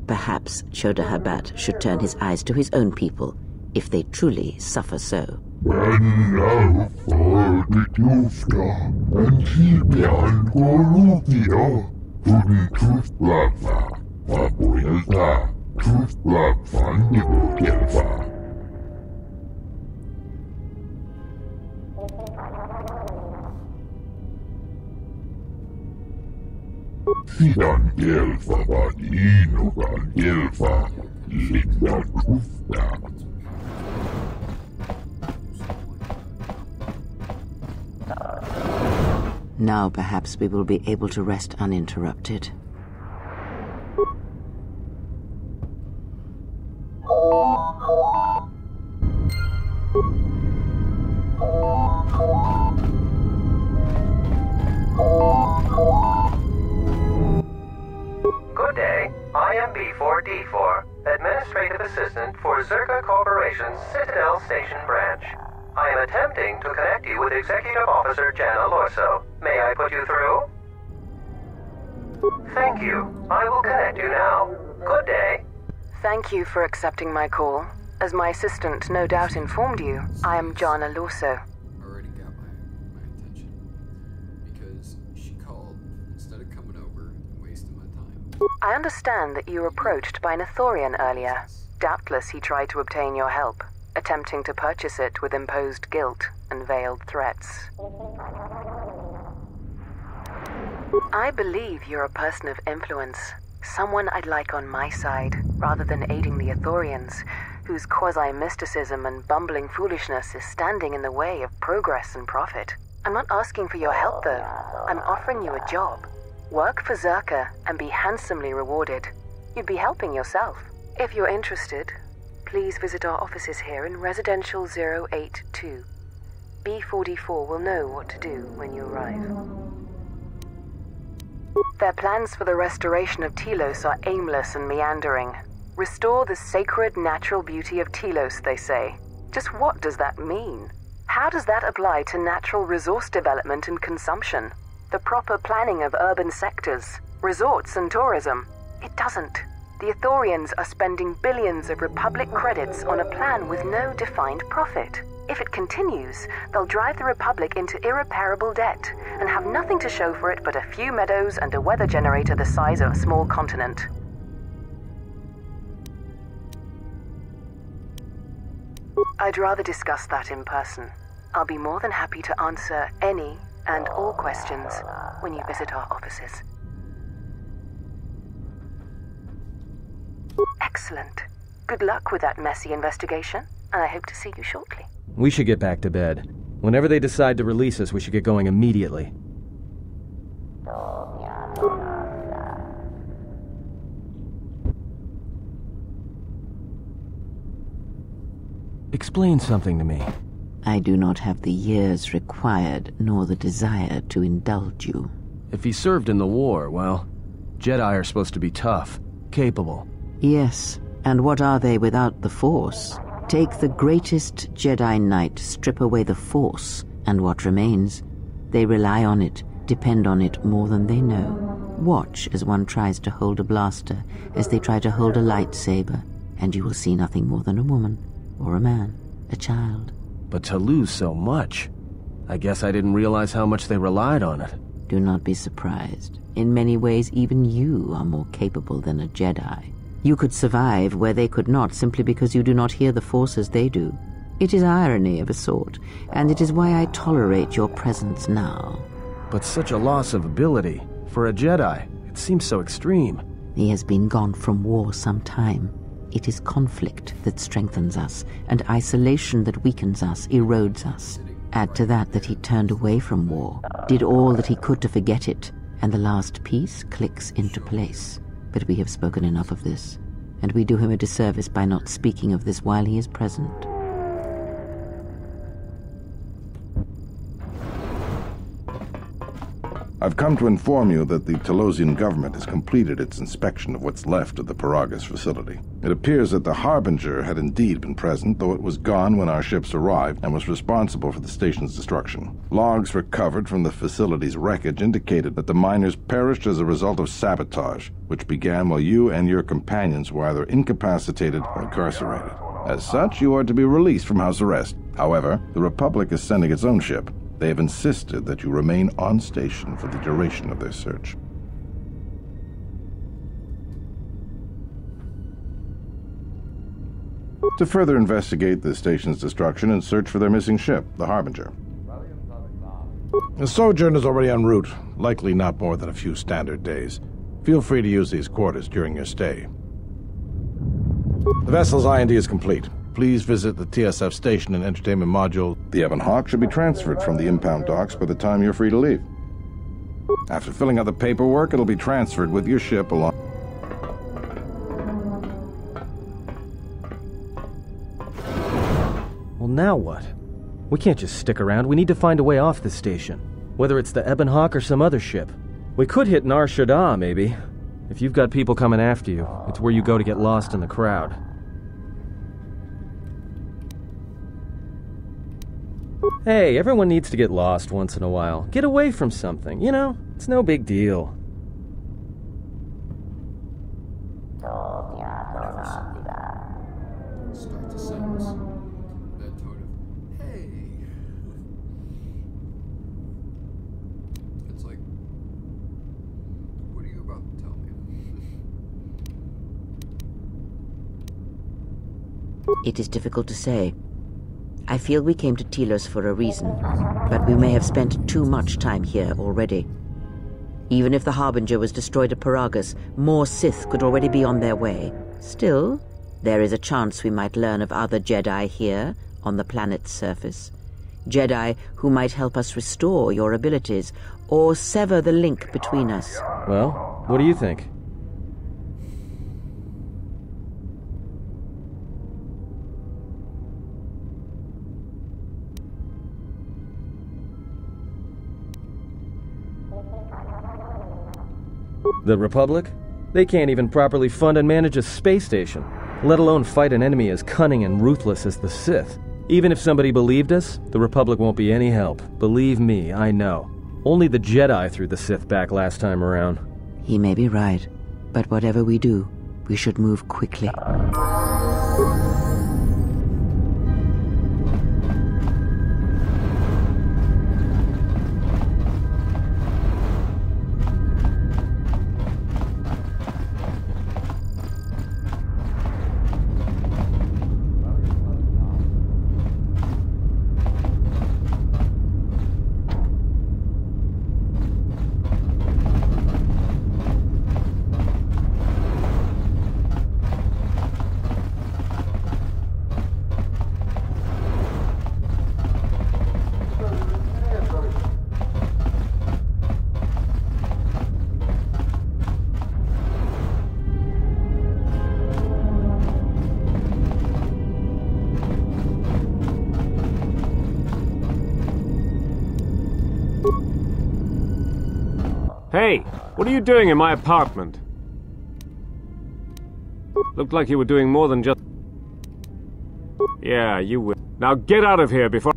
Perhaps Choda Habat should turn his eyes to his own people, if they truly suffer so. Now perhaps we will be able to rest uninterrupted. Good day. I am B4D4, Administrative Assistant for Zerka Corporation's Citadel Station branch. I am attempting to connect you with Executive Officer Jana Lorso. May I put you through? Thank you. I will connect you now. Good day. Thank you for accepting my call. As my assistant no doubt informed you, I am Jana Lorso. Already got my attention. Because she called instead of coming over and wasting my time. I understand that you were approached by an Ithorian earlier. Doubtless he tried to obtain your help, attempting to purchase it with imposed guilt and veiled threats. I believe you're a person of influence, someone I'd like on my side, rather than aiding the Ithorians, whose quasi-mysticism and bumbling foolishness is standing in the way of progress and profit. I'm not asking for your help, though. I'm offering you a job. Work for Zerka and be handsomely rewarded. You'd be helping yourself. If you're interested, please visit our offices here in Residential 082. B44 will know what to do when you arrive. Their plans for the restoration of Telos are aimless and meandering. Restore the sacred natural beauty of Telos, they say. Just what does that mean? How does that apply to natural resource development and consumption? The proper planning of urban sectors, resorts and tourism? It doesn't. The Ithorians are spending billions of Republic credits on a plan with no defined profit. If it continues, they'll drive the Republic into irreparable debt and have nothing to show for it but a few meadows and a weather generator the size of a small continent. I'd rather discuss that in person. I'll be more than happy to answer any and all questions when you visit our offices. Excellent. Good luck with that messy investigation, and I hope to see you shortly. We should get back to bed. Whenever they decide to release us, we should get going immediately. Explain something to me. I do not have the years required, nor the desire to indulge you. If he served in the war, well, Jedi are supposed to be tough, capable. Yes, and what are they without the Force? Take the greatest Jedi Knight, strip away the Force, and what remains? They rely on it, depend on it more than they know. Watch as one tries to hold a blaster, as they try to hold a lightsaber, and you will see nothing more than a woman, or a man, a child. But to lose so much, I guess I didn't realize how much they relied on it. Do not be surprised. In many ways, even you are more capable than a Jedi. You could survive where they could not simply because you do not hear the Force as they do. It is irony of a sort, and it is why I tolerate your presence now. But such a loss of ability. For a Jedi, it seems so extreme. He has been gone from war some time. It is conflict that strengthens us, and isolation that weakens us, erodes us. Add to that he turned away from war, did all that he could to forget it, and the last piece clicks into place. But we have spoken enough of this, and we do him a disservice by not speaking of this while he is present. I've come to inform you that the Telosian government has completed its inspection of what's left of the Paragus facility. It appears that the Harbinger had indeed been present, though it was gone when our ships arrived and was responsible for the station's destruction. Logs recovered from the facility's wreckage indicated that the miners perished as a result of sabotage, which began while you and your companions were either incapacitated or incarcerated. As such, you are to be released from house arrest. However, the Republic is sending its own ship. They have insisted that you remain on station for the duration of their search. To further investigate the station's destruction and search for their missing ship, the Harbinger. The sojourn is already en route, likely not more than a few standard days. Feel free to use these quarters during your stay. The vessel's IND is complete. Please visit the TSF station and entertainment module. The Ebon Hawk should be transferred from the impound docks by the time you're free to leave. After filling out the paperwork, it'll be transferred with your ship along. Well, now what? We can't just stick around. We need to find a way off this station. Whether it's the Ebon Hawk or some other ship. We could hit Nar Shaddaa, maybe. If you've got people coming after you, it's where you go to get lost in the crowd. Hey, everyone needs to get lost once in a while. Get away from something, you know? It's no big deal. Start the sentence. That tone of, hey. It's like, what are you about to tell me? It is difficult to say. I feel we came to Telos for a reason, but we may have spent too much time here already. Even if the Harbinger was destroyed at Paragus, more Sith could already be on their way. Still, there is a chance we might learn of other Jedi here, on the planet's surface. Jedi who might help us restore your abilities, or sever the link between us. Well, what do you think? The Republic? They can't even properly fund and manage a space station, let alone fight an enemy as cunning and ruthless as the Sith. Even if somebody believed us, the Republic won't be any help. Believe me, I know. Only the Jedi threw the Sith back last time around. He may be right, but whatever we do, We should move quickly. Hey, what are you doing in my apartment? Looked like you were doing more than just... Yeah, you will. Now get out of here before...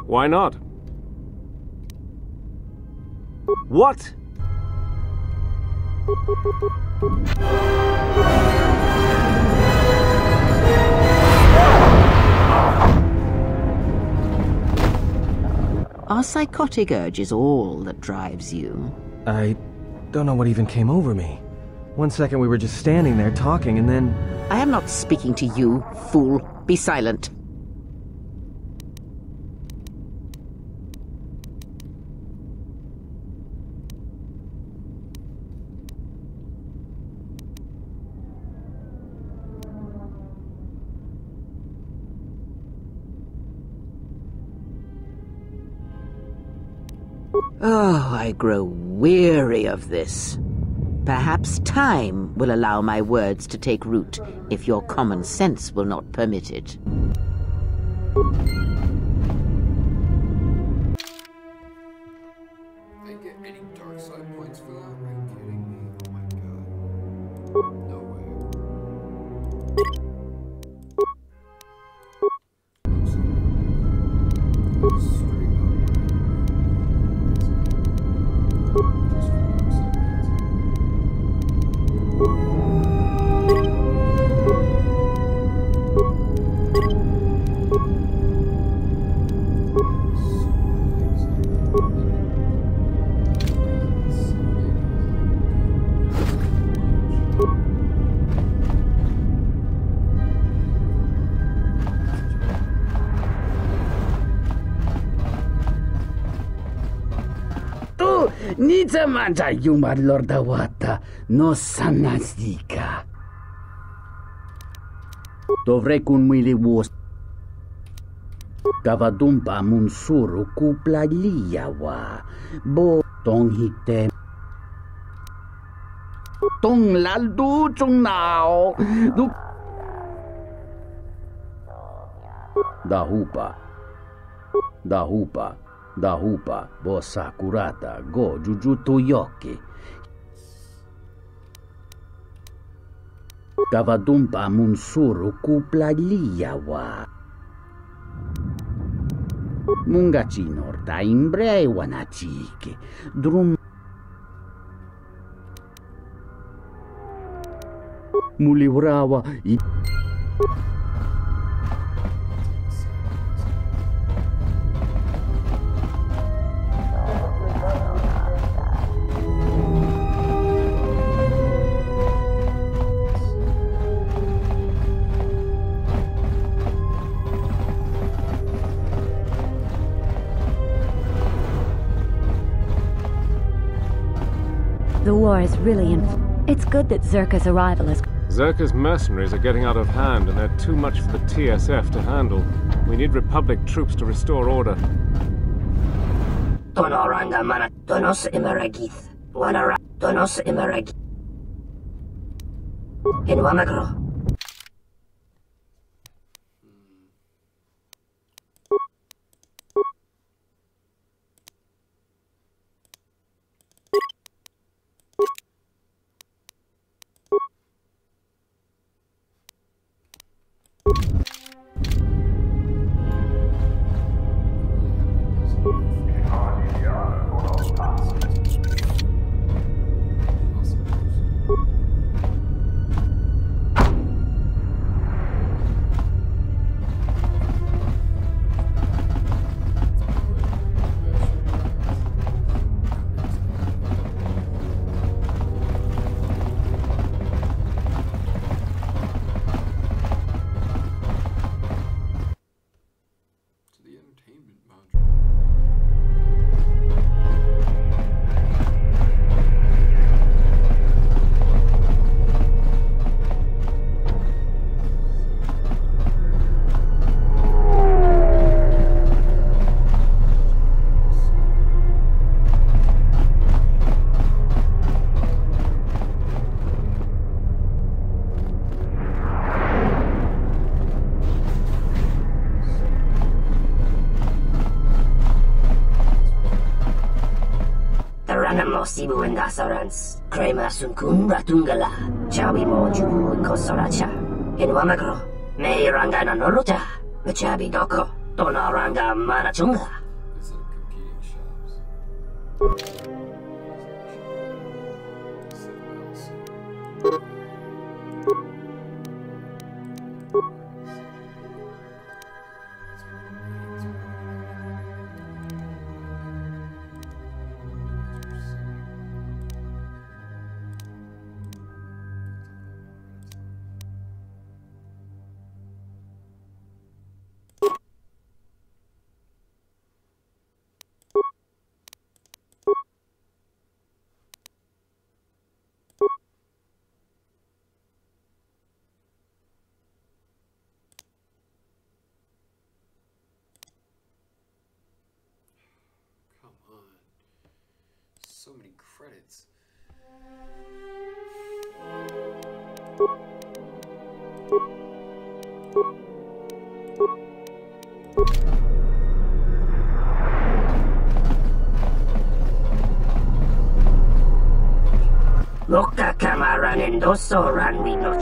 Why not? What? Our psychotic urge is all that drives you. I don't know what even came over me. 1 second we were just standing there talking, and then... I am not speaking to you, fool. Be silent. Oh, I grow weary of this. Perhaps time will allow my words to take root, if your common sense will not permit it. I get any dark side points for that? Are you kidding me? Oh my god. No way. Nița manta yumar lordawata no sanazika. Dovrei kun mili wos. Kavadumpa munsuru kupla liyawa. Bo tong hite. Tong laldu chung nao. Dahupa, bossa curata, go jujuto yoki. Kavadumpa munsuru kupla liyawa. Mungachinorta imbrei wanachiki. Drum mulibrawa i The war is really It's good that Zerka's arrival is... Zerka's mercenaries are getting out of hand, and they're too much for the TSF to handle. We need Republic troops to restore order. Tonoranga mana tonos imaragith. Wanara tonos imaragith. In Wamagro. Sibu and Asarans, Krema Sunkun Ratungala, Chawi Mojubu Kosoracha, in Wamagro, May Rangana Noruta, Machabi Doko, Dona Ranga Manachunga. These are competing shops. So many credits. Loka Kamaran and Doso Ran we no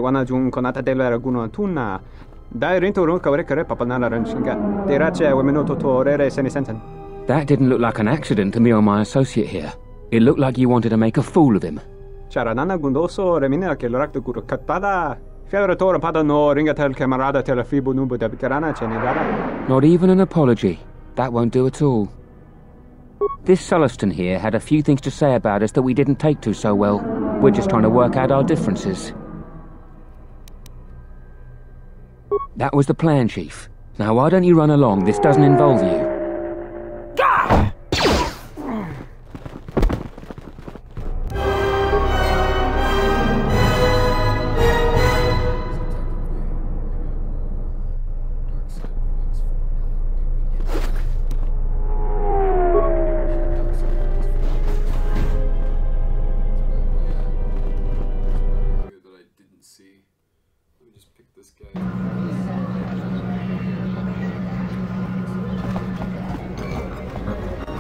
Wana jung konata della raguno tunna. Dai rinto run kawrekare papanala ranchinga. Derache wemenoto to rere senisensen. That didn't look like an accident to me or my associate here. It looked like you wanted to make a fool of him. Charanana gundoso remina che l'orakto guru katpada. Fiaratore pada no ringatel camarada telefibu nubu de bitarana cenegara. Not even an apology. That won't do at all. This Sulluston here had a few things to say about us that we didn't take to so well. We're just trying to work out our differences. That was the plan, Chief. Now why don't you run along? This doesn't involve you.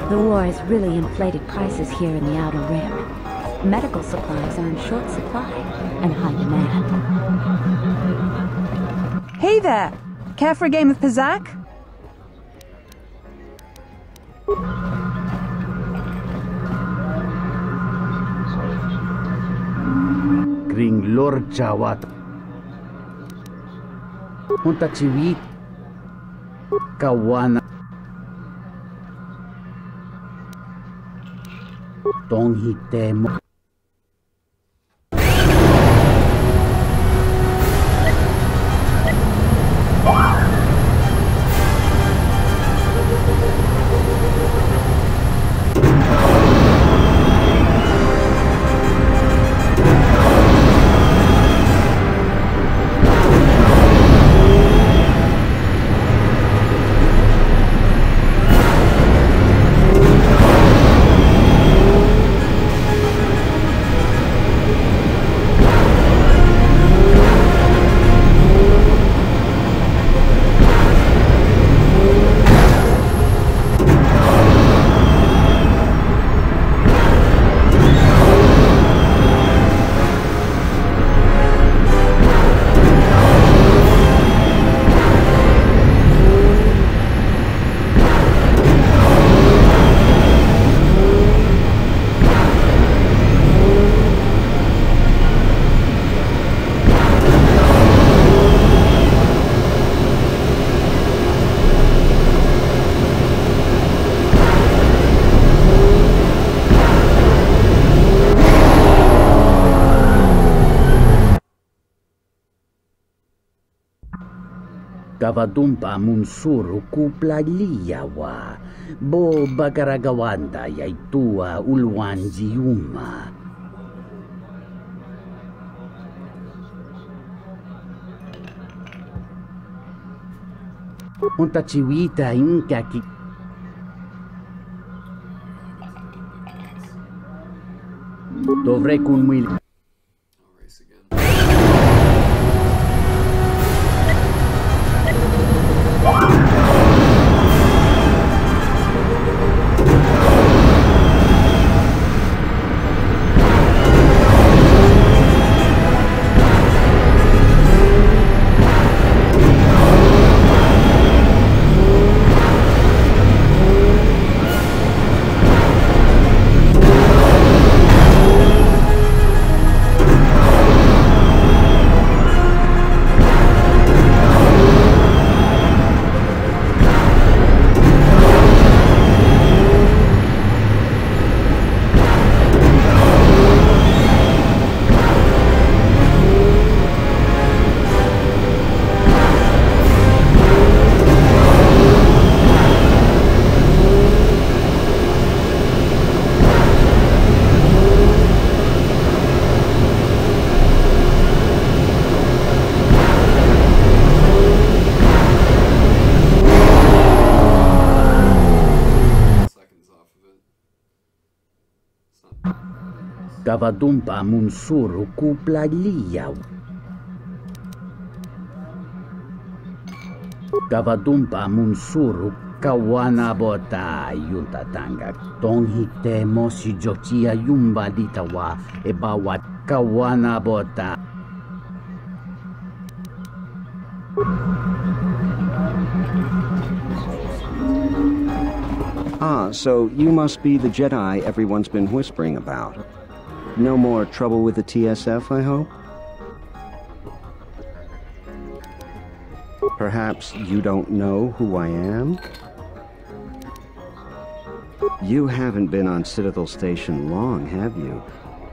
The war has really inflated prices here in the Outer Rim. Medical supplies are in short supply and high demand. Hey there! Care for a game of Pizzac? Kring Lord Jawat. Punta Chiwit. Kawana. Tong Hitemo. Kavadumpa munsuru kupla liyawa, bo bagaragawanda yaitua ulwanji yuma. Unta chiwita inkaki. Dovrei con Will. I'll race again. Kavadumpa munsuru kuplaliyaw. Kavadumpa munsuru kawanabota yuntatanga. Tonghitemo si jokia yumba ditawa ebawat kawanabota. Ah, so you must be the Jedi everyone's been whispering about. No more trouble with the TSF, I hope? Perhaps you don't know who I am? You haven't been on Citadel Station long, have you?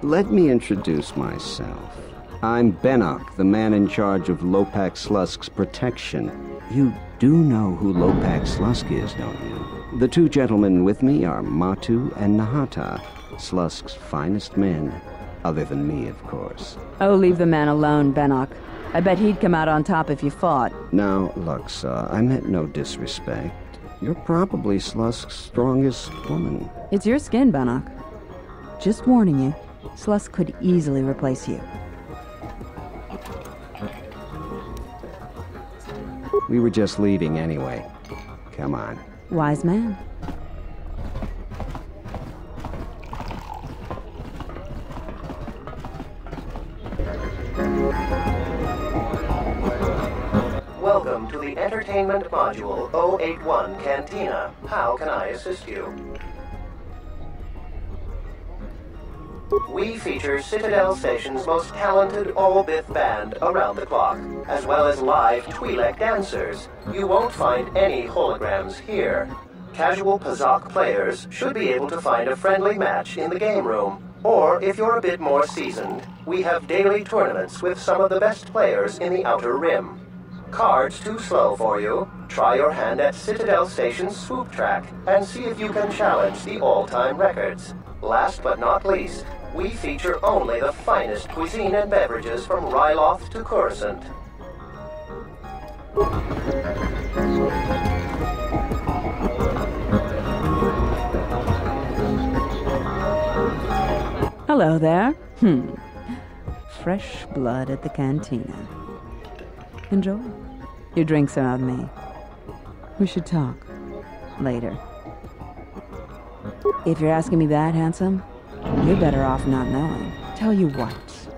Let me introduce myself. I'm Benok, the man in charge of Lopak Slusk's protection. You do know who Lopak Slusk is, don't you? The two gentlemen with me are Matu and Nahata, Slusk's finest men, other than me, of course. Oh, leave the man alone, Benok. I bet he'd come out on top if you fought. Now, Luxa, I meant no disrespect. You're probably Slusk's strongest woman. It's your skin, Benok. Just warning you, Slusk could easily replace you. We were just leaving anyway. Come on. Wise man. Welcome to the Entertainment Module 081 Cantina. How can I assist you? We feature Citadel Station's most talented all-Bith band around the clock, as well as live Twi'lek dancers. You won't find any holograms here. Casual Pazak players should be able to find a friendly match in the game room. Or, if you're a bit more seasoned, we have daily tournaments with some of the best players in the Outer Rim. Cards too slow for you? Try your hand at Citadel Station's swoop track and see if you can challenge the all-time records. Last but not least, we feature only the finest cuisine and beverages from Ryloth to Coruscant. Hello there. Fresh blood at the cantina. Enjoy. Your drinks are on me. We should talk. Later. If you're asking me that, handsome, you're better off not knowing. Tell you what.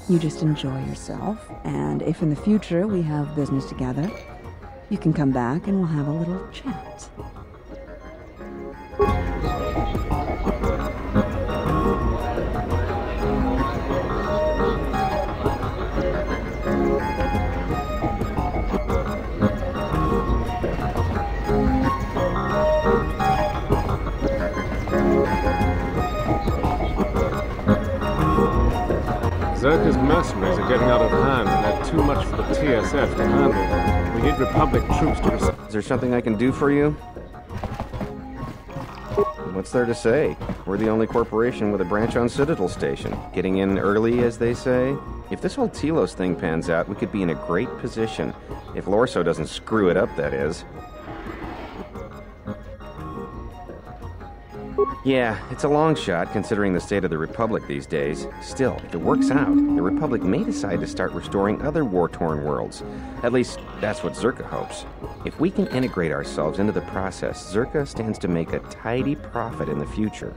You just enjoy yourself, and if in the future we have business together, you can come back and we'll have a little chat. Zerka's mercenaries are getting out of hand, and they're too much for the TSF to handle. We need Republic troops to... Is there something I can do for you? What's there to say? We're the only corporation with a branch on Citadel Station. Getting in early, as they say. If this whole Telos thing pans out, we could be in a great position. If Lorso doesn't screw it up, that is. Yeah, it's a long shot considering the state of the Republic these days. Still, if it works out, the Republic may decide to start restoring other war-torn worlds. At least, that's what Zerka hopes. If we can integrate ourselves into the process, Zerka stands to make a tidy profit in the future.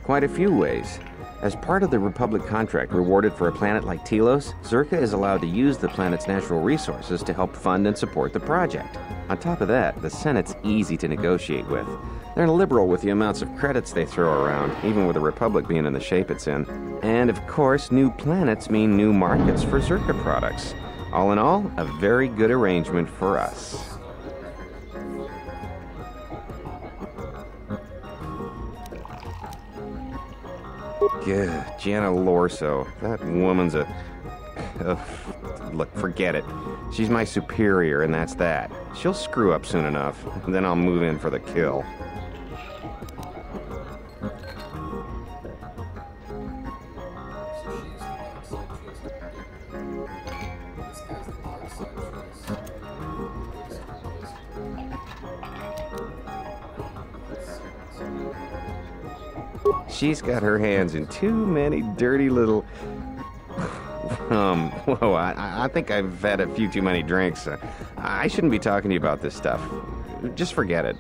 Quite a few ways. As part of the Republic contract rewarded for a planet like Telos, Zerka is allowed to use the planet's natural resources to help fund and support the project. On top of that, the Senate's easy to negotiate with. They're liberal with the amounts of credits they throw around, even with the Republic being in the shape it's in. And of course, new planets mean new markets for Zerka products. All in all, a very good arrangement for us. Yeah, Jana Lorso. That woman's a... look, forget it. She's my superior, and that's that. She'll screw up soon enough, and then I'll move in for the kill. She's got her hands in too many dirty little... whoa, I think I've had a few too many drinks. I shouldn't be talking to you about this stuff. Just forget it.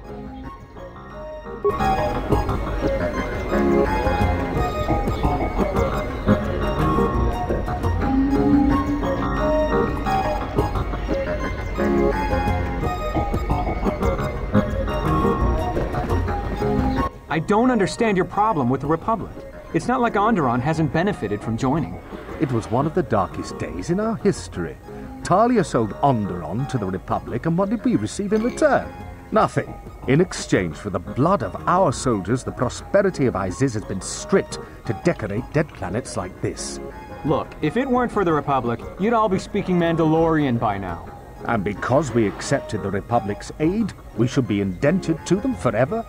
I don't understand your problem with the Republic. It's not like Onderon hasn't benefited from joining. It was one of the darkest days in our history. Talia sold Onderon to the Republic, and what did we receive in return? Nothing. In exchange for the blood of our soldiers, the prosperity of Iziz has been stripped to decorate dead planets like this. Look, if it weren't for the Republic, you'd all be speaking Mandalorian by now. And because we accepted the Republic's aid, we should be indentured to them forever?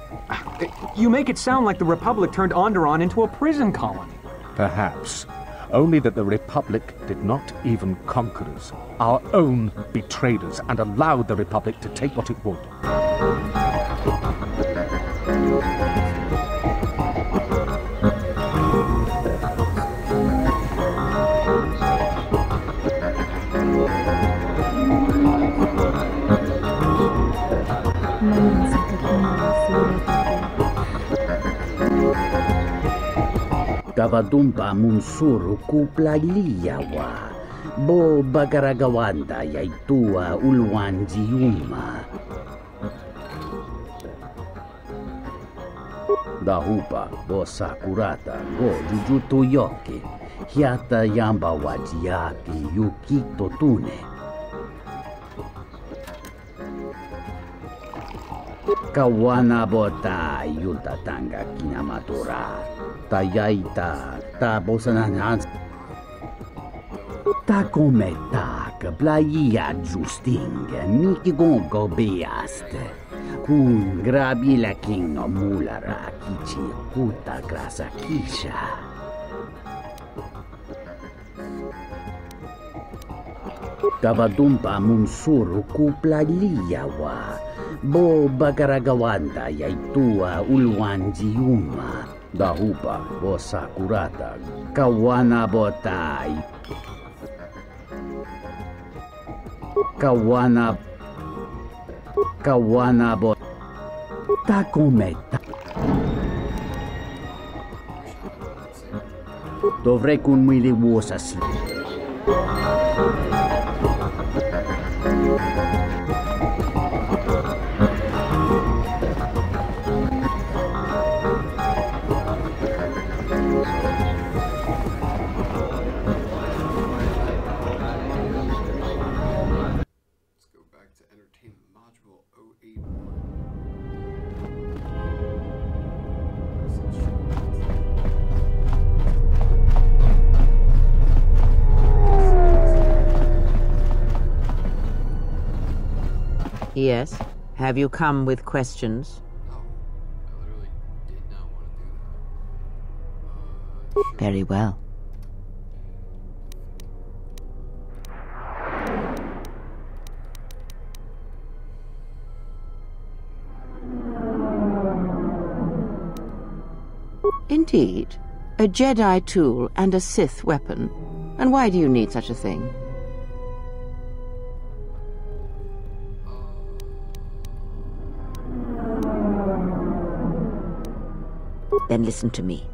You make it sound like the Republic turned Onderon into a prison colony. Perhaps. Only that the Republic did not even conquer us. Our own betrayed us and allowed the Republic to take what it would. Kavadumpa munsuru kuplaliyawa, bo bagaragawanda yaitua ulwanjiuma. Dahupa bo sakurata go jujuto yoke, hiata yamba wajiaki yukito tune. Kawana bota yuntatanga kinamatura. Tayaita, tabosanan. Ta come tak, playa justing, miki gongo beaste. Kun grabi la kingo mulara kichi puta grasa kisha. Kavadumpa munsuru kuplaliyawa, bo bagaragawanda yaitua ulwanjiuma. Dahupa bo sakurata kawana botai kawana bot takometa. Dovrei kun mwili wosasi. Yes? Have you come with questions? Very well. Indeed. A Jedi tool and a Sith weapon. And why do you need such a thing? Then listen to me.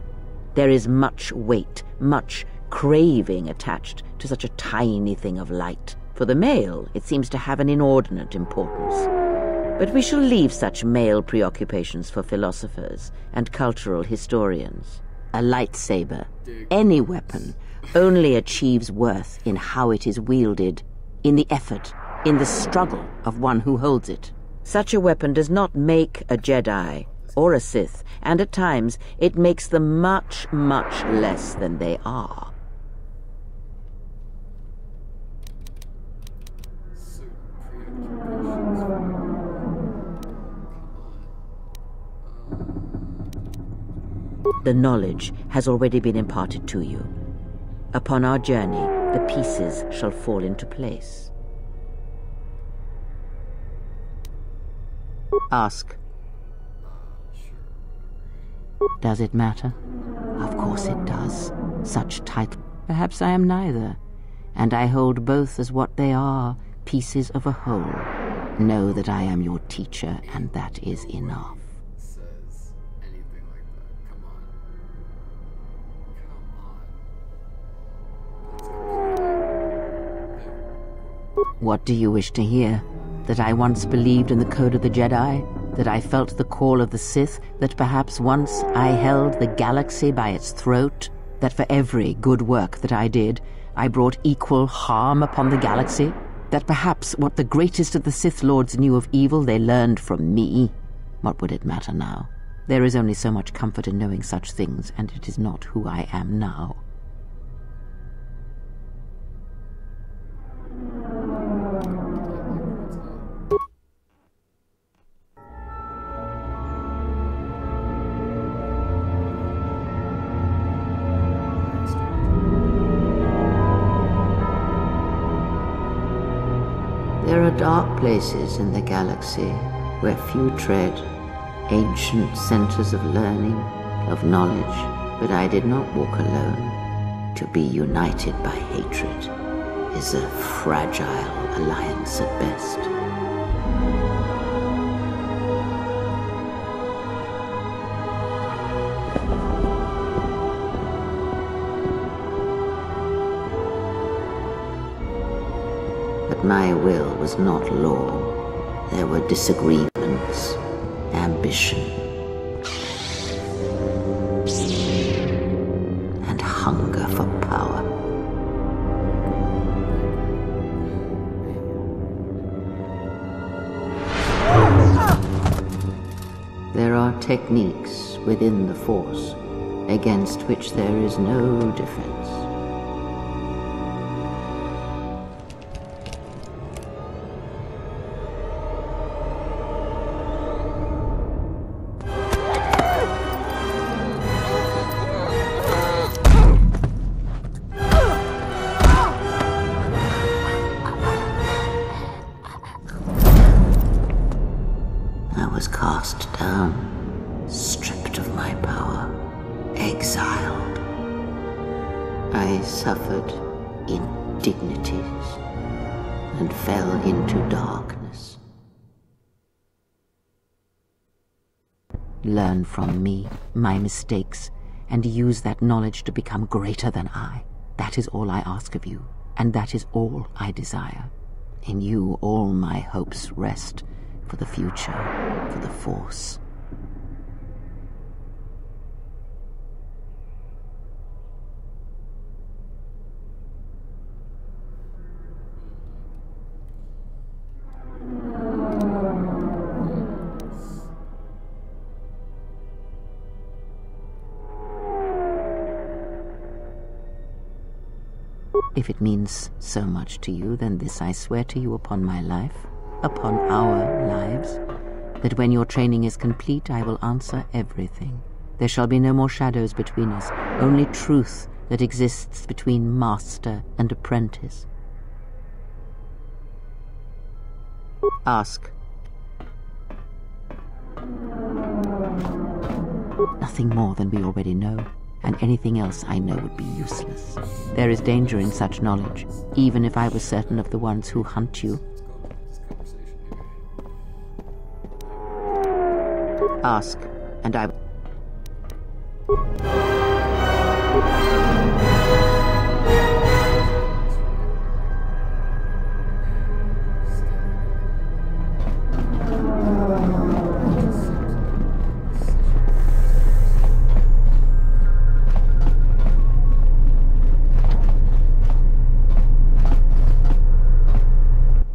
There is much weight, much craving attached to such a tiny thing of light. For the male, it seems to have an inordinate importance. But we shall leave such male preoccupations for philosophers and cultural historians. A lightsaber, any weapon, only achieves worth in how it is wielded, in the effort, in the struggle of one who holds it. Such a weapon does not make a Jedi or a Sith, and at times it makes them much, much less than they are. The knowledge has already been imparted to you. Upon our journey, the pieces shall fall into place. Ask. Does it matter? Of course it does. Such title. Perhaps I am neither, and I hold both as what they are, pieces of a whole. Know that I am your teacher, and that is enough. What do you wish to hear? That I once believed in the code of the Jedi? That I felt the call of the Sith? That perhaps once I held the galaxy by its throat? That for every good work that I did, I brought equal harm upon the galaxy? That perhaps what the greatest of the Sith Lords knew of evil they learned from me? What would it matter now? There is only so much comfort in knowing such things, and it is not who I am now. There are dark places in the galaxy where few tread, ancient centers of learning, of knowledge, but I did not walk alone. To be united by hatred is a fragile alliance at best. My will was not law. There were disagreements, ambition, and hunger for power. There are techniques within the Force against which there is no defense. Cast down, stripped of my power, exiled. I suffered indignities and fell into darkness. Learn from me my mistakes and use that knowledge to become greater than I. That is all I ask of you, and that is all I desire. In you all my hopes rest. For the future, for the Force. If it means so much to you, then this I swear to you upon my life, upon our lives, that when your training is complete, I will answer everything. There shall be no more shadows between us, only truth that exists between master and apprentice. Ask. Nothing more than we already know, and anything else I know would be useless. There is danger in such knowledge, even if I was certain of the ones who hunt you. Ask, and I...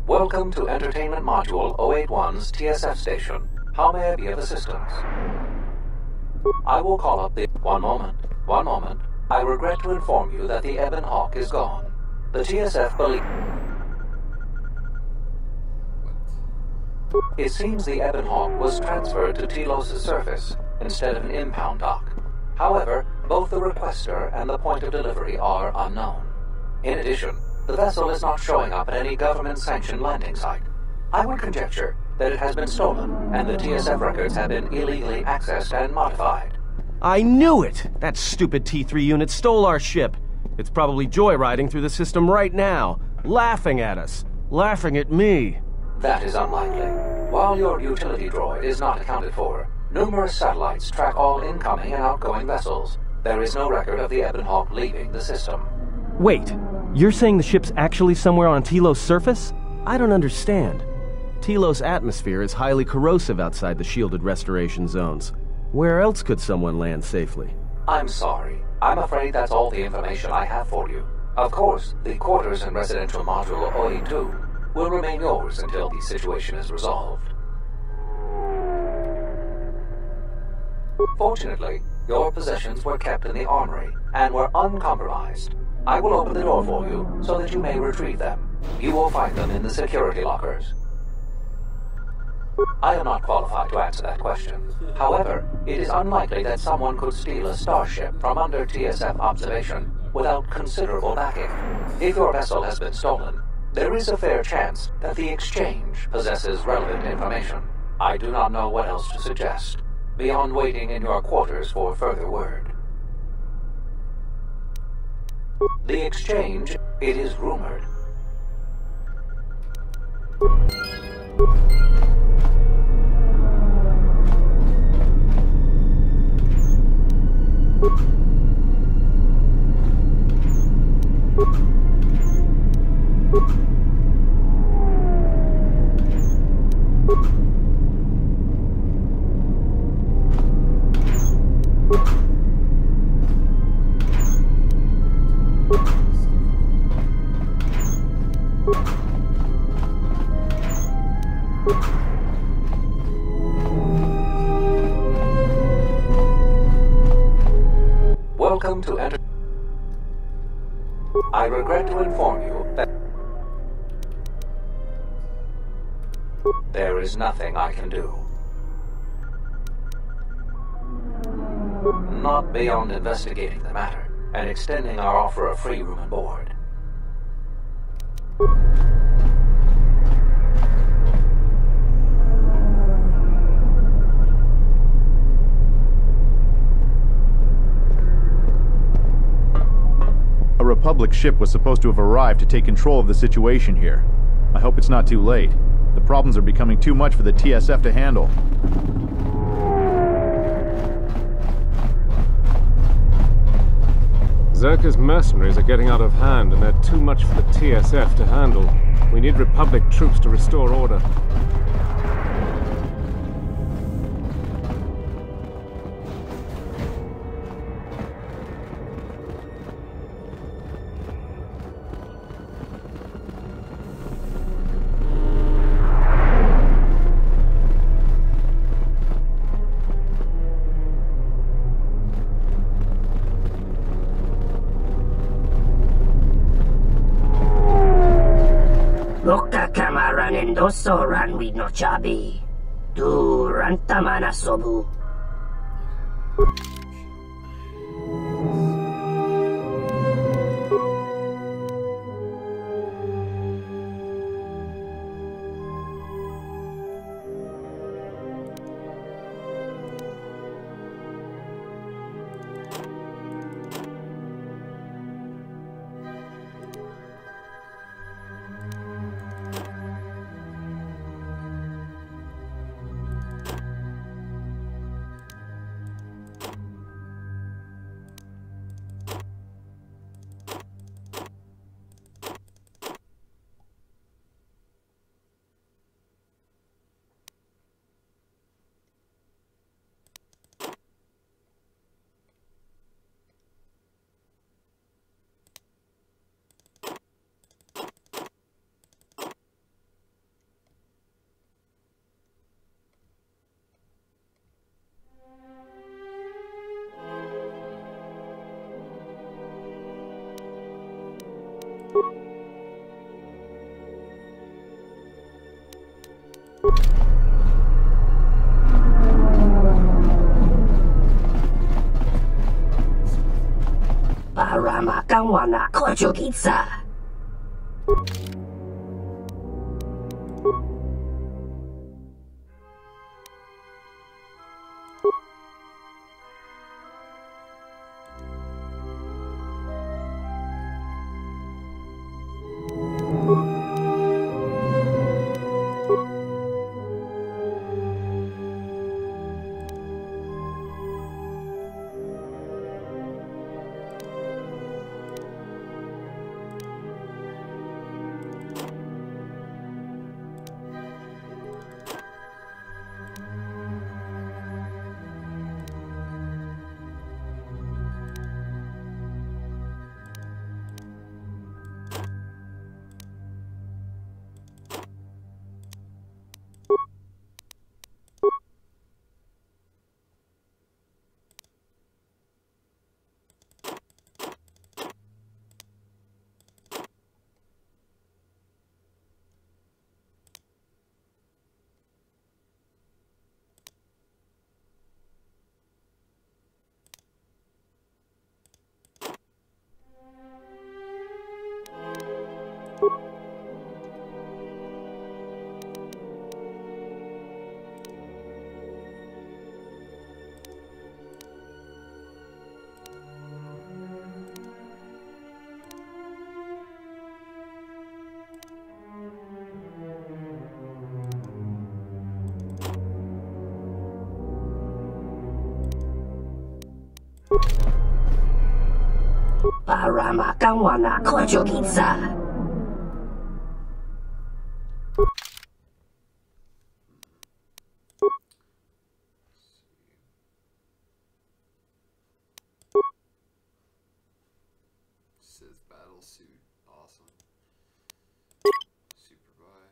Welcome to Entertainment Module 081's TSF station. How may I be of assistance? I will call up the... One moment. I regret to inform you that the Ebon Hawk is gone. The TSF believe... It seems the Ebon Hawk was transferred to Telos' surface instead of an impound dock. However, both the requester and the point of delivery are unknown. In addition, the vessel is not showing up at any government-sanctioned landing site. I would conjecture that it has been stolen, and the TSF records have been illegally accessed and modified. I knew it! That stupid T3 unit stole our ship. It's probably joyriding through the system right now, laughing at us, laughing at me. That is unlikely. While your utility droid is not accounted for, numerous satellites track all incoming and outgoing vessels. There is no record of the Ebon Hawk leaving the system. Wait, you're saying the ship's actually somewhere on Telos' surface? I don't understand. Telos' atmosphere is highly corrosive outside the shielded restoration zones. Where else could someone land safely? I'm sorry. I'm afraid that's all the information I have for you. Of course, the quarters in Residential Module 082 will remain yours until the situation is resolved. Fortunately, your possessions were kept in the armory and were uncompromised. I will open the door for you so that you may retrieve them. You will find them in the security lockers. I am not qualified to answer that question. However, it is unlikely that someone could steal a starship from under TSF observation without considerable backing. If your vessel has been stolen, there is a fair chance that the exchange possesses relevant information. I do not know what else to suggest, beyond waiting in your quarters for further word. The exchange, it is rumored. Welcome to enter. I regret to inform you that there is nothing I can do. Not beyond investigating the matter and extending our offer of free room and board. A Republic ship was supposed to have arrived to take control of the situation here. I hope it's not too late. The problems are becoming too much for the TSF to handle. Zerka's mercenaries are getting out of hand, and they're too much for the TSF to handle. We need Republic troops to restore order. Loka kamaran endoso ran with no chabi. Du rantamana sobu. Kawana Kojugitsa. Parama Kawana Kojugitsa. Sith battle suit, awesome. Super buy.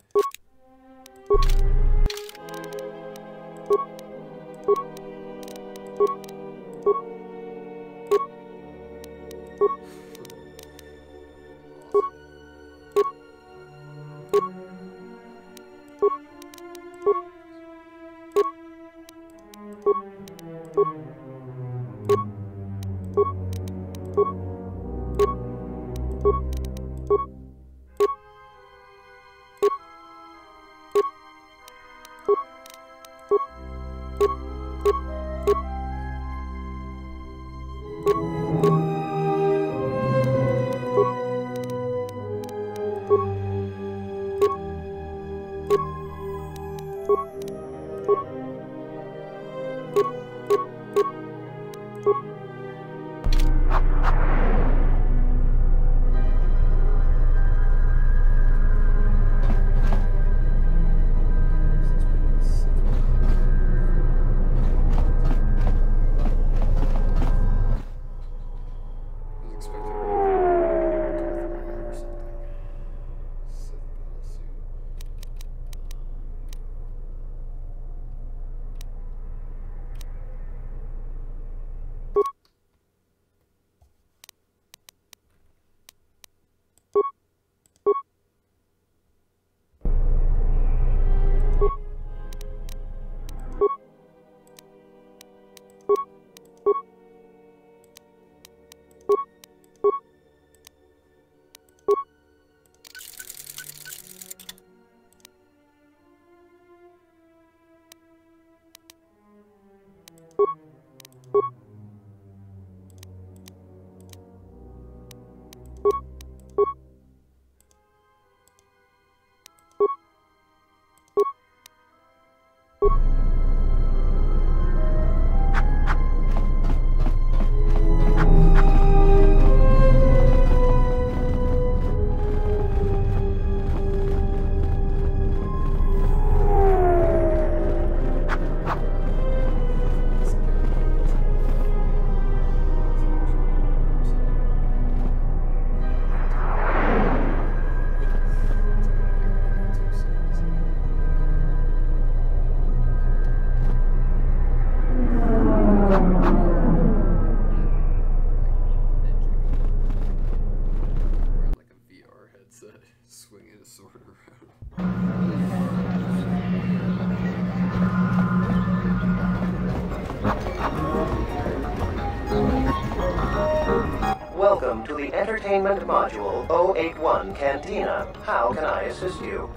to the Entertainment Module 081 Cantina. How can I assist you?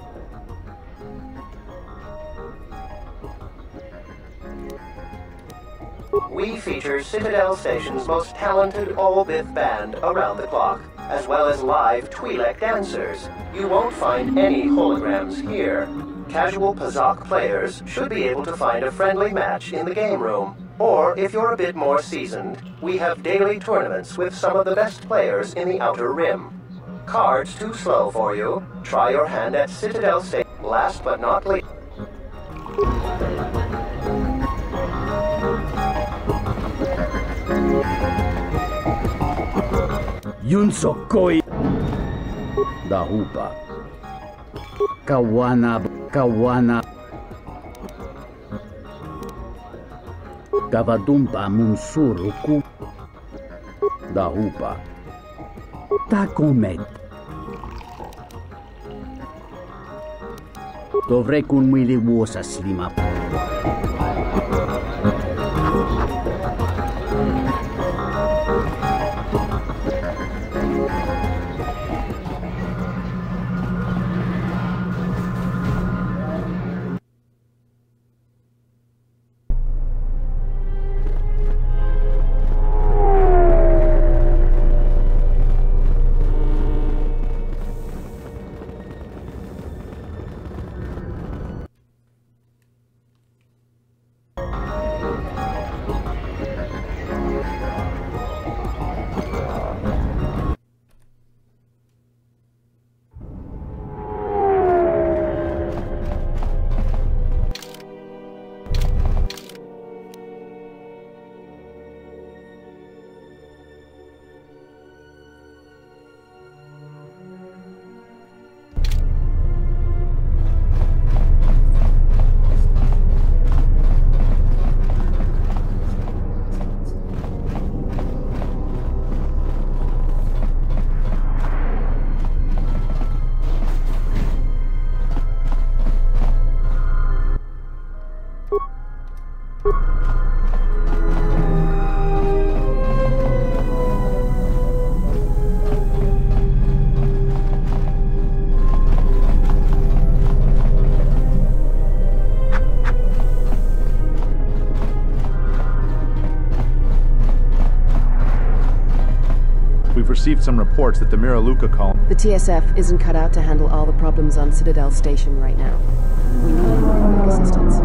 We feature Citadel Station's most talented all-bith band around the clock, as well as live Twi'lek dancers. You won't find any holograms here. Casual Pazak players should be able to find a friendly match in the game room. Or, if you're a bit more seasoned, we have daily tournaments with some of the best players in the Outer Rim. Cards too slow for you? Try your hand at Citadel Station. Last but not least... Yun Sokoi Dahupa Kawana Gavadumpa Munsuruku Dahupa Tacomet Dovrei kun mili vuosa slima. Received some reports that the Miraluka colony... The TSF isn't cut out to handle all the problems on Citadel Station right now. We need Republic assistance.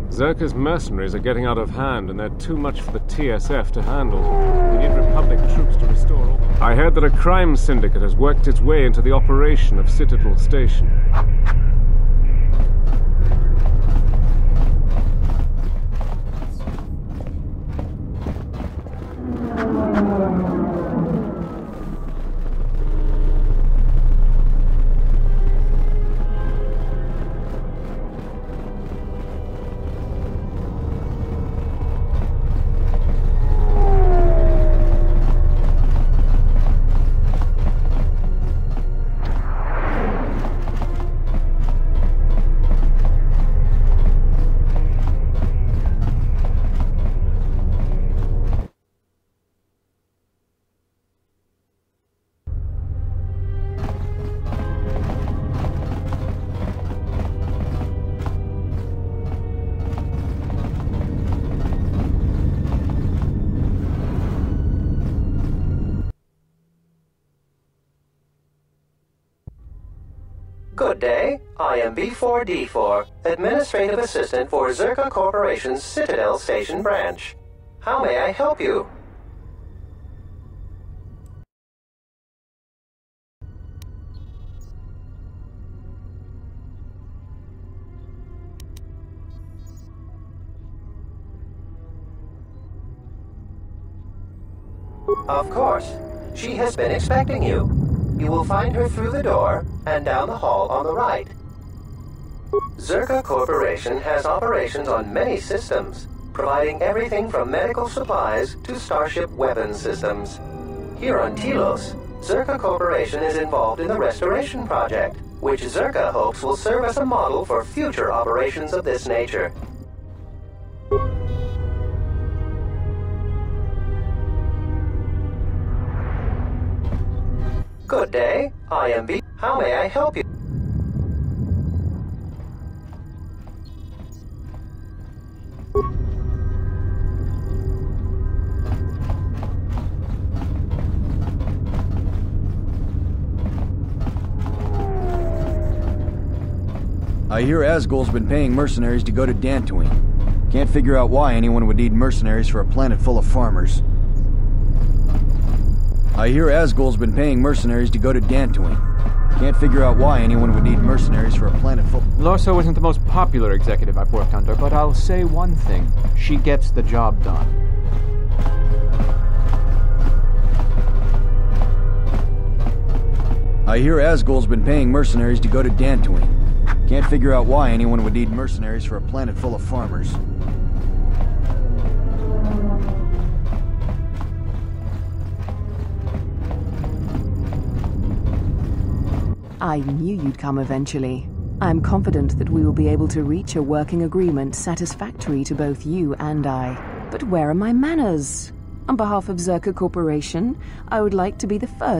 Zerka's mercenaries are getting out of hand, and they're too much for the TSF to handle. We need Republic troops to restore all... I heard that a crime syndicate has worked its way into the operation of Citadel Station. Good day. I am B4D4, Administrative Assistant for Zerka Corporation's Citadel Station branch. How may I help you? Of course. She has been expecting you. You will find her through the door and down the hall on the right. Zerka Corporation has operations on many systems, providing everything from medical supplies to starship weapons systems. Here on Telos, Zerka Corporation is involved in the Restoration Project, which Zerka hopes will serve as a model for future operations of this nature. Good day, IMB. How may I help you? I hear Asgol's been paying mercenaries to go to Dantooine. Can't figure out why anyone would need mercenaries for a planet full of farmers. I hear Asgol's been paying mercenaries to go to Dantooine. Can't figure out why anyone would need mercenaries for a planet full... Lorso isn't the most popular executive I've worked under, but I'll say one thing. She gets the job done. I hear Asgol's been paying mercenaries to go to Dantooine. Can't figure out why anyone would need mercenaries for a planet full of farmers. I knew you'd come eventually. I'm confident that we will be able to reach a working agreement satisfactory to both you and I. But where are my manners? On behalf of Zerka Corporation, I would like to be the first